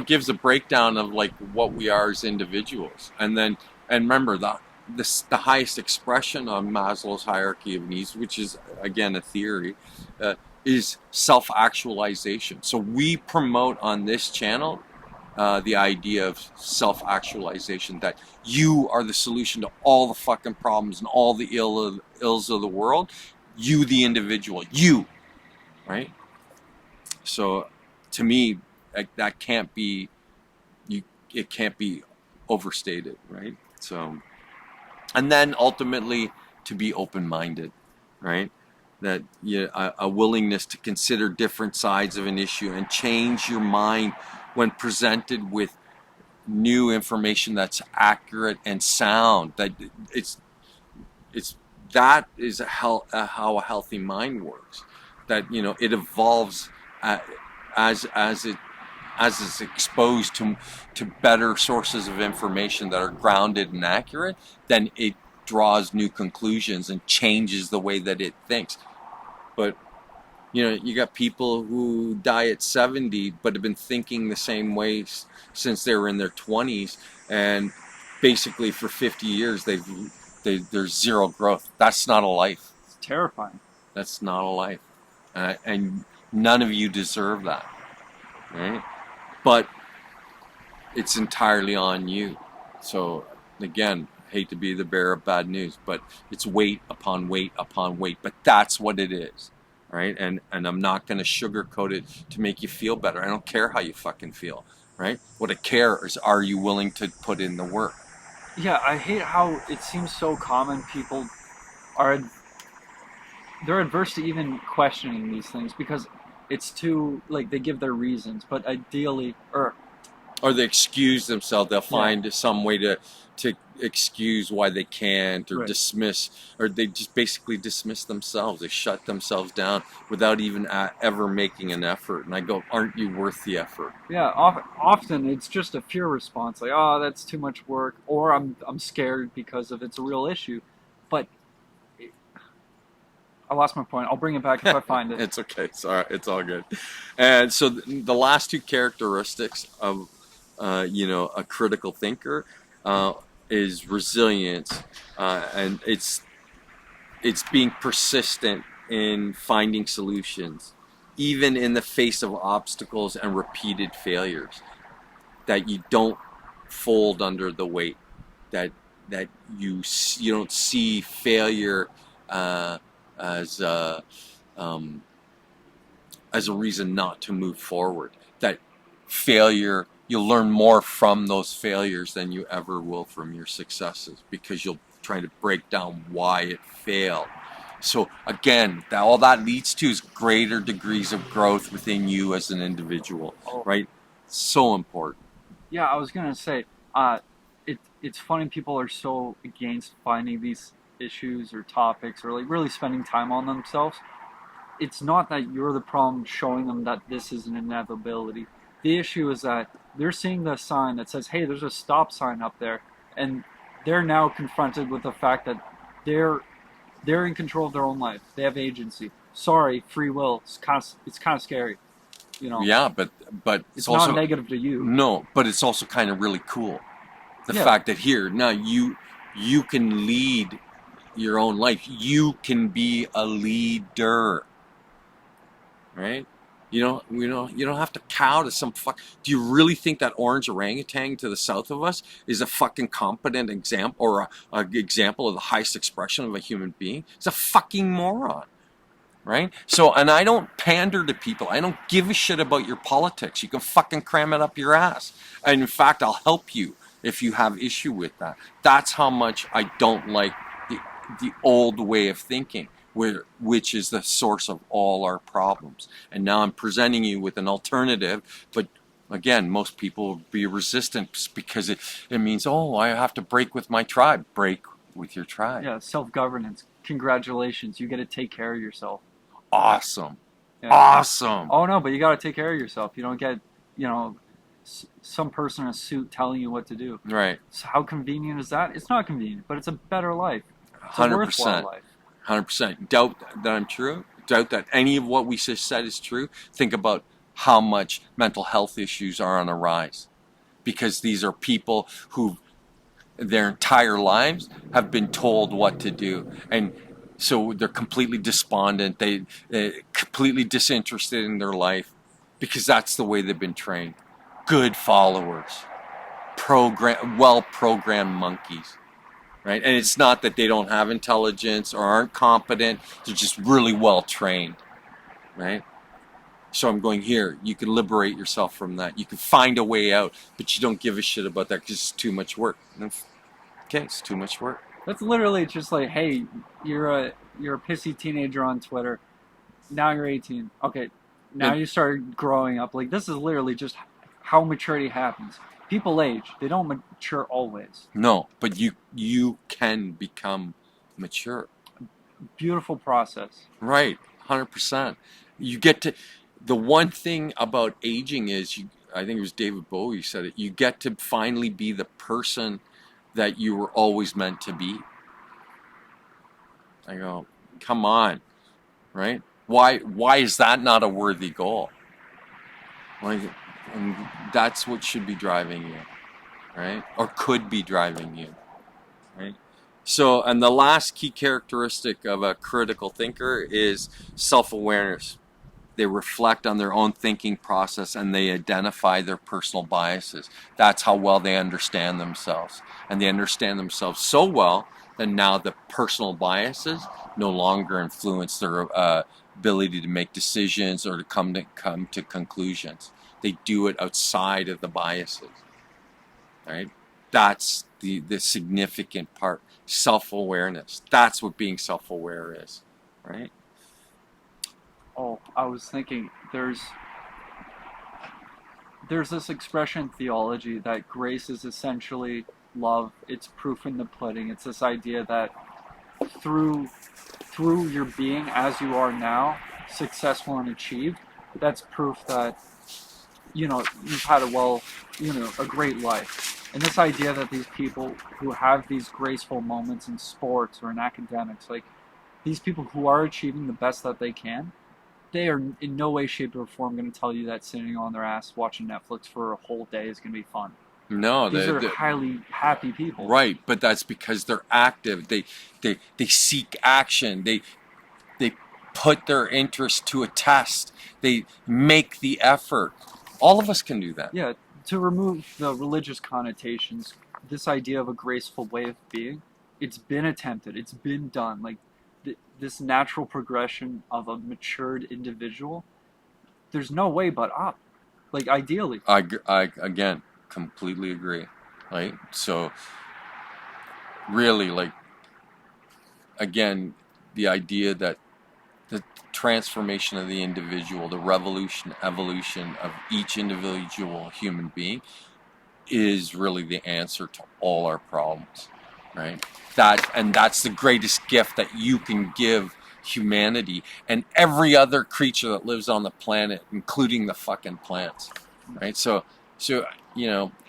gives a breakdown of like what we are as individuals, and remember the highest expression of Maslow's hierarchy of needs, which is again a theory, is self-actualization. So we promote on this channel the idea of self-actualization, that you are the solution to all the fucking problems and all the ills of the world. You, the individual, you right? So to me, that can't be, it can't be overstated, right? So, and then ultimately to be open-minded, right? That a willingness to consider different sides of an issue and change your mind when presented with new information that's accurate and sound. That it's that is how a healthy mind works. That it evolves as it's exposed to better sources of information that are grounded and accurate. Then it draws new conclusions and changes the way that it thinks. But you got people who die at 70 but have been thinking the same way since they were in their 20s, and basically for 50 years there's zero growth. That's not a life. It's terrifying. That's not a life, and none of you deserve that, right? But it's entirely on you. So again, hate to be the bearer of bad news, but it's weight upon weight upon weight. But that's what it is, right? And I'm not going to sugarcoat it to make you feel better. I don't care how you fucking feel, right? What I care is, are you willing to put in the work? Yeah, I hate how it seems so common. People they're adverse to even questioning these things because it's too, like, they give their reasons, but ideally, or they excuse themselves. They'll find some way to excuse why they can't, or dismiss, or they just basically dismiss themselves. They shut themselves down without even ever making an effort. And I go, aren't you worth the effort? Yeah, often it's just a fear response, like, oh, that's too much work, or I'm scared because of it's a real issue. But I lost my point. I'll bring it back if I find it. It's okay. Sorry, it's all good. And so the last two characteristics of a critical thinker is resilience, and it's being persistent in finding solutions, even in the face of obstacles and repeated failures. That you don't fold under the weight. That you don't see failure as a reason not to move forward. That failure, you'll learn more from those failures than you ever will from your successes, because you'll try to break down why it failed. So again, all that leads to is greater degrees of growth within you as an individual, right? So important. Yeah, I was gonna say, it's funny people are so against finding these issues or topics, or like really spending time on themselves. It's not that you're the problem showing them that this is an inevitability. The issue is that they're seeing the sign that says, hey, there's a stop sign up there, and they're now confronted with the fact that they're in control of their own life. They have agency. Sorry, free will. It's kind of scary, Yeah, but it's also not negative to you. No, but it's also kind of really cool. The fact that here now you can lead your own life. You can be a leader, right? You don't have to cow to some fuck. Do you really think that orange orangutan to the south of us is a fucking competent example, or a example of the highest expression of a human being? It's a fucking moron, right? So, and I don't pander to people. I don't give a shit about your politics. You can fucking cram it up your ass. And in fact, I'll help you if you have issue with that. That's how much I don't like the old way of thinking, which is the source of all our problems. And now I'm presenting you with an alternative, but again, most people will be resistant because it means, oh, I have to break with my tribe. Break with your tribe. Yeah, self-governance. Congratulations, you get to take care of yourself. Awesome. Yeah. Awesome. Oh no, but you got to take care of yourself. You don't get, some person in a suit telling you what to do. Right. So how convenient is that? It's not convenient, but it's a better life. It's 100%. a worthwhile life. 100%. Doubt that I'm true. Doubt that any of what we just said is true. Think about how much mental health issues are on the rise, because these are people who their entire lives have been told what to do, and so they're completely despondent. They're completely disinterested in their life because that's the way they've been trained. Good followers, well-programmed monkeys. Right? And it's not that they don't have intelligence or aren't competent. They're just really well trained. Right? So I'm going here. You can liberate yourself from that. You can find a way out, but you don't give a shit about that because it's too much work. Okay, it's too much work. That's literally just like, hey, you're a pissy teenager on Twitter. Now you're 18. Okay, now you start growing up. Like, this is literally just how maturity happens. People age. They don't mature always. No, but you can become mature. Beautiful process. Right, 100%. You get to, the one thing about aging is, I think it was David Bowie said it, you get to finally be the person that you were always meant to be. I go, come on, right? Why is that not a worthy goal? Like, and that's what should be driving you, right? Or could be driving you, right? So, and the last key characteristic of a critical thinker is self-awareness. They reflect on their own thinking process and they identify their personal biases. That's how well they understand themselves. And they understand themselves so well that now the personal biases no longer influence their ability to make decisions or to come to conclusions. They do it outside of the biases, right? That's the significant part. Self-awareness. That's what being self-aware is, right? Oh, I was thinking there's this expression in theology that grace is essentially love. It's proof in the pudding. It's this idea that through your being as you are now, successful and achieved, that's proof that you've had a great life. And this idea that these people who have these graceful moments in sports or in academics, like these people who are achieving the best that they can, they are in no way, shape, or form going to tell you that sitting on their ass watching Netflix for a whole day is going to be fun. No, these are highly happy people. Right, but that's because they're active. They seek action. They put their interest to a test. They make the effort. All of us can do that. Yeah, to remove the religious connotations, this idea of a graceful way of being, it's been attempted. It's been done. Like, this natural progression of a matured individual, there's no way but up. Like, ideally. I again, completely agree. Right? So, really, like, again, the idea that the transformation of the individual, the evolution of each individual human being is really the answer to all our problems, right? That's the greatest gift that you can give humanity and every other creature that lives on the planet, including the fucking plants, right? So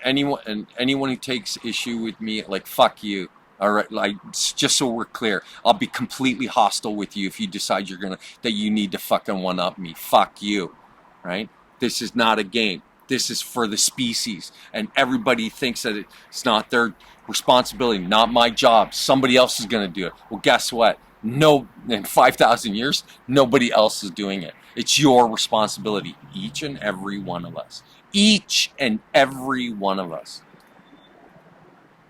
anyone who takes issue with me, like, fuck you. All right, like, just so we're clear, I'll be completely hostile with you if you decide that you need to fucking one-up me. Fuck you, right? This is not a game. This is for the species, and everybody thinks that it's not their responsibility, not my job. Somebody else is going to do it. Well, guess what? No, in 5,000 years, nobody else is doing it. It's your responsibility, each and every one of us. Each and every one of us.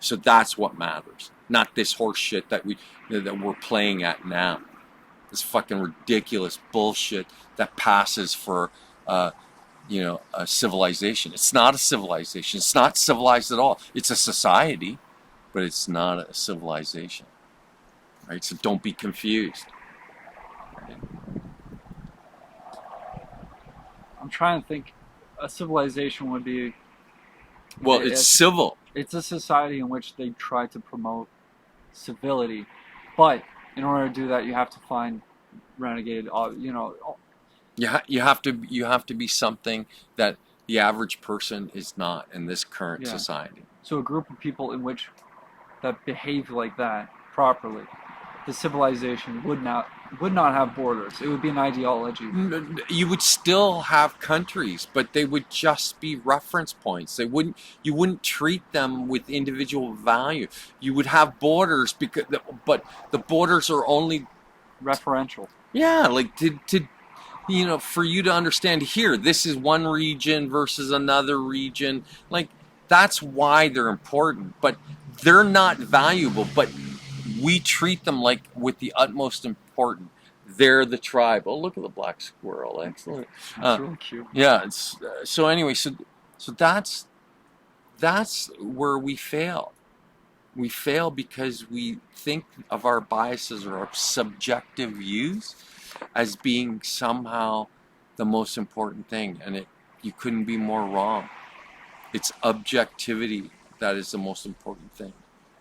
So that's what matters. Not this horse shit that we're playing at now. This fucking ridiculous bullshit that passes for a civilization. It's not a civilization. It's not civilized at all. It's a society, but it's not a civilization. Right? So don't be confused. Right? I'm trying to think. A civilization would be... Well, it's civil. It's a society in which they try to promote civility, but in order to do that, you have to find renegade. You have to be something that the average person is not in this current society. So a group of people in which that behave like that properly, the civilization would not have borders. It would be an ideology. You would still have countries, but they would just be reference points. You wouldn't treat them with individual value. You would have borders but the borders are only referential. Yeah, like to for you to understand, here, this is one region versus another region. Like, that's why they're important, but they're not valuable, but we treat them like with the utmost importance. They're the tribe. Oh, look at the black squirrel. Excellent. That's really cute. Yeah. So anyway, so that's where we fail. We fail because we think of our biases or our subjective views as being somehow the most important thing, and you couldn't be more wrong. It's objectivity that is the most important thing.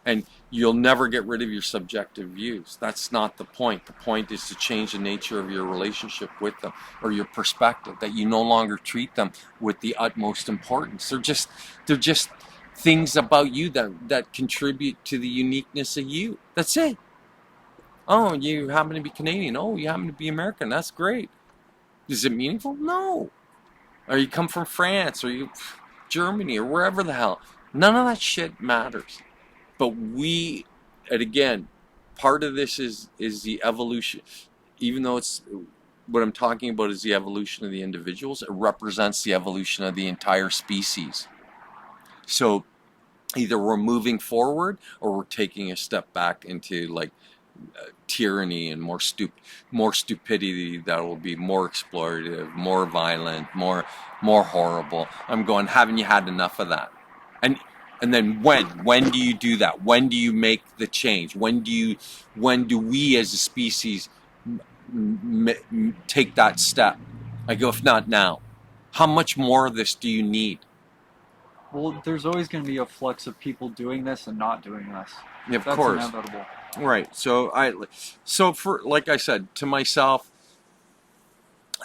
And you'll never get rid of your subjective views. That's not the point. The point is to change the nature of your relationship with them, or your perspective, that you no longer treat them with the utmost importance. They're just things about you that contribute to the uniqueness of you. That's it. Oh, you happen to be Canadian. Oh, you happen to be American. That's great. Is it meaningful? No. Or you come from France, or you Germany, or wherever the hell. None of that shit matters. But and again, part of this is the evolution. Even though it's what I'm talking about is the evolution of the individuals, it represents the evolution of the entire species. So either we're moving forward or we're taking a step back into like tyranny and more stupidity that will be more exploitative, more violent, more horrible. I'm going, haven't you had enough of that? And then when do you do that? When do you make the change? When do we as a species take that step? I go, if not now, how much more of this do you need? Well, there's always going to be a flux of people doing this and not doing this. Yeah, of That's course. inevitable. Right. So for, like I said to myself,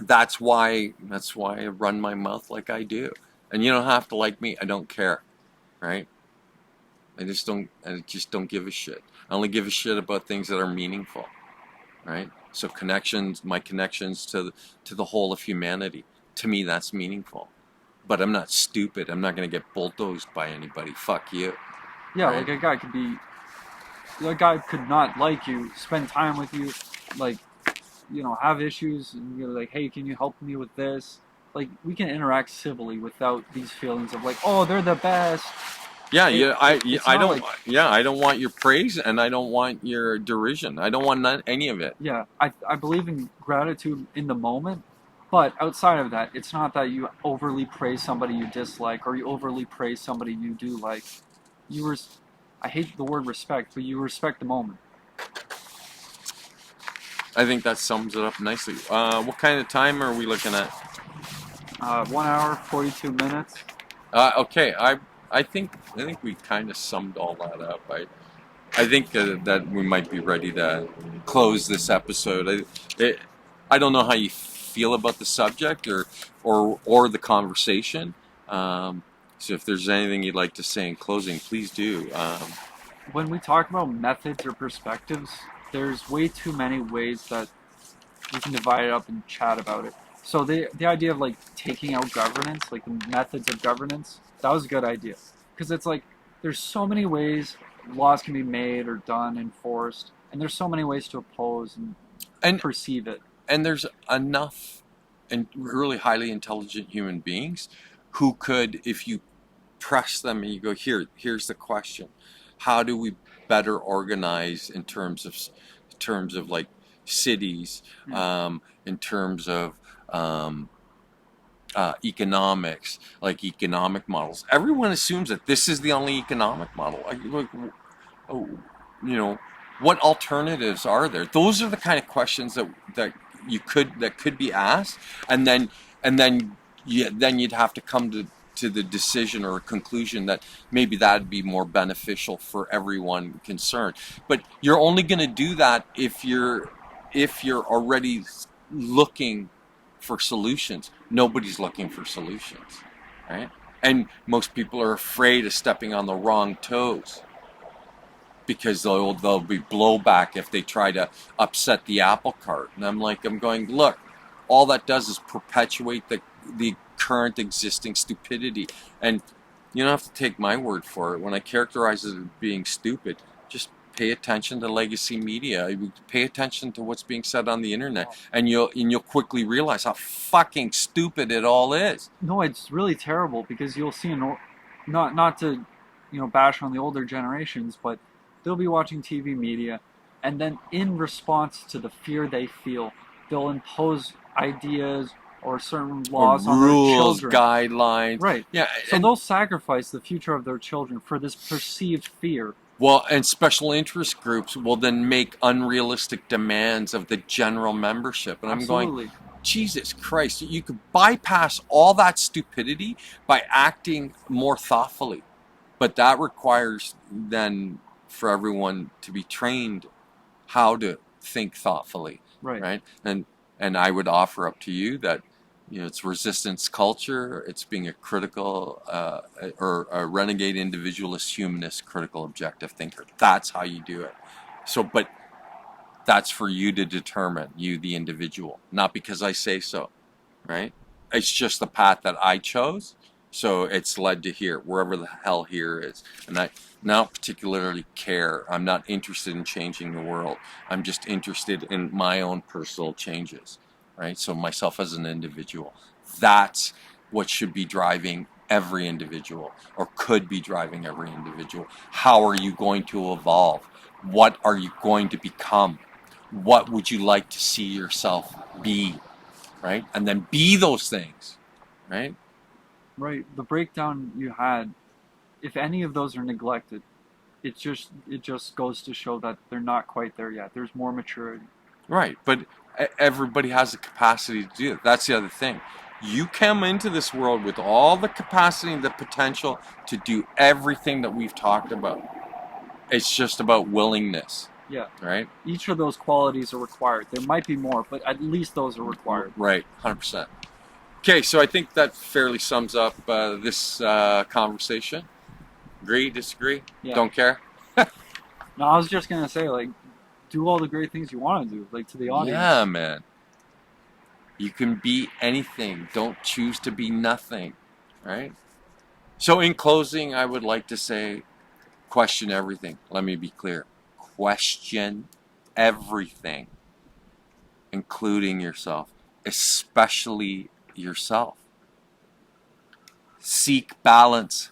that's why I run my mouth like I do. And you don't have to like me. I don't care. Right? I just don't give a shit. I only give a shit about things that are meaningful. Right? So my connections to the whole of humanity. To me, that's meaningful. But I'm not stupid. I'm not going to get bulldozed by anybody. Fuck you. Yeah, right? like a guy could not like you, spend time with you, like, have issues, and you're like, hey, can you help me with this? Like, we can interact civilly without these feelings of like, oh, they're the best. Yeah, I don't want your praise, and I don't want your derision. I don't want any of it. Yeah, I believe in gratitude in the moment, but outside of that, it's not that you overly praise somebody you dislike or you overly praise somebody you do like. I hate the word respect, but you respect the moment. I think that sums it up nicely. What kind of time are we looking at? 1 hour, 42 minutes. Okay, I think we kind of summed all that up. I think that we might be ready to close this episode. I don't know how you feel about the subject or the conversation. So if there's anything you'd like to say in closing, please do. When we talk about methods or perspectives, there's way too many ways that we can divide it up and chat about it. So the idea of like taking out governance, like the methods of governance, that was a good idea. Because it's like, there's so many ways laws can be made or done, enforced, and there's so many ways to oppose and perceive it. And there's enough and really highly intelligent human beings who could, if you press them and you go, here's the question. How do we better organize in terms of like cities, in terms of economics, like economic models? Everyone assumes that this is the only economic model. What alternatives are there? Those are the kind of questions that could be asked, and then you'd have to come to the decision or a conclusion that maybe that'd be more beneficial for everyone concerned. But you're only going to do that if you're already looking for solutions. Nobody's looking for solutions, right? And most people are afraid of stepping on the wrong toes because there'll be blowback if they try to upset the apple cart. And I'm going, look, all that does is perpetuate the current existing stupidity. And you don't have to take my word for it. When I characterize it as being stupid, just pay attention to legacy media. Pay attention to what's being said on the internet, and you'll quickly realize how fucking stupid it all is. No, it's really terrible because you'll see not to bash on the older generations, but they'll be watching TV media, and then in response to the fear they feel, they'll impose ideas or certain laws on their rules, children. guidelines. Right. Yeah. So they'll sacrifice the future of their children for this perceived fear. Well, and special interest groups will then make unrealistic demands of the general membership. And I'm Absolutely. going, Jesus Christ, you could bypass all that stupidity by acting more thoughtfully. But that requires then for everyone to be trained how to think thoughtfully, Right. And I would offer up to you that it's resistance culture. It's being a critical or a renegade individualist humanist critical objective thinker. That's how you do it. So, but that's for you to determine, you the individual, not because I say so, right? It's just the path that I chose. So it's led to here, wherever the hell here is. And I don't particularly care. I'm not interested in changing the world. I'm just interested in my own personal changes, right? So myself as an individual. That's what should be driving every individual, or could be driving every individual. How are you going to evolve? What are you going to become? What would you like to see yourself be, right? And then be those things, right? Right. The breakdown you had, if any of those are neglected, it just goes to show that they're not quite there yet. There's more maturity. Right, but everybody has the capacity to do it. That's the other thing. You come into this world with all the capacity and the potential to do everything that we've talked about. It's just about willingness. Yeah. Right? Each of those qualities are required. There might be more, but at least those are required. Right, 100%. Okay, so I think that fairly sums up this conversation. Agree, disagree? Yeah. Don't care? No, I was just going to say, like, do all the great things you want to do, like, to the audience. Yeah, man. You can be anything. Don't choose to be nothing, right? So in closing, I would like to say, question everything. Let me be clear. Question everything, including yourself, especially yourself. Seek balance.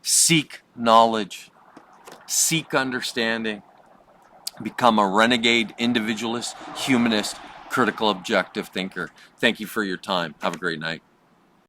Seek knowledge. Seek understanding. Become a renegade, individualist, humanist, critical objective thinker. Thank you for your time. Have a great night.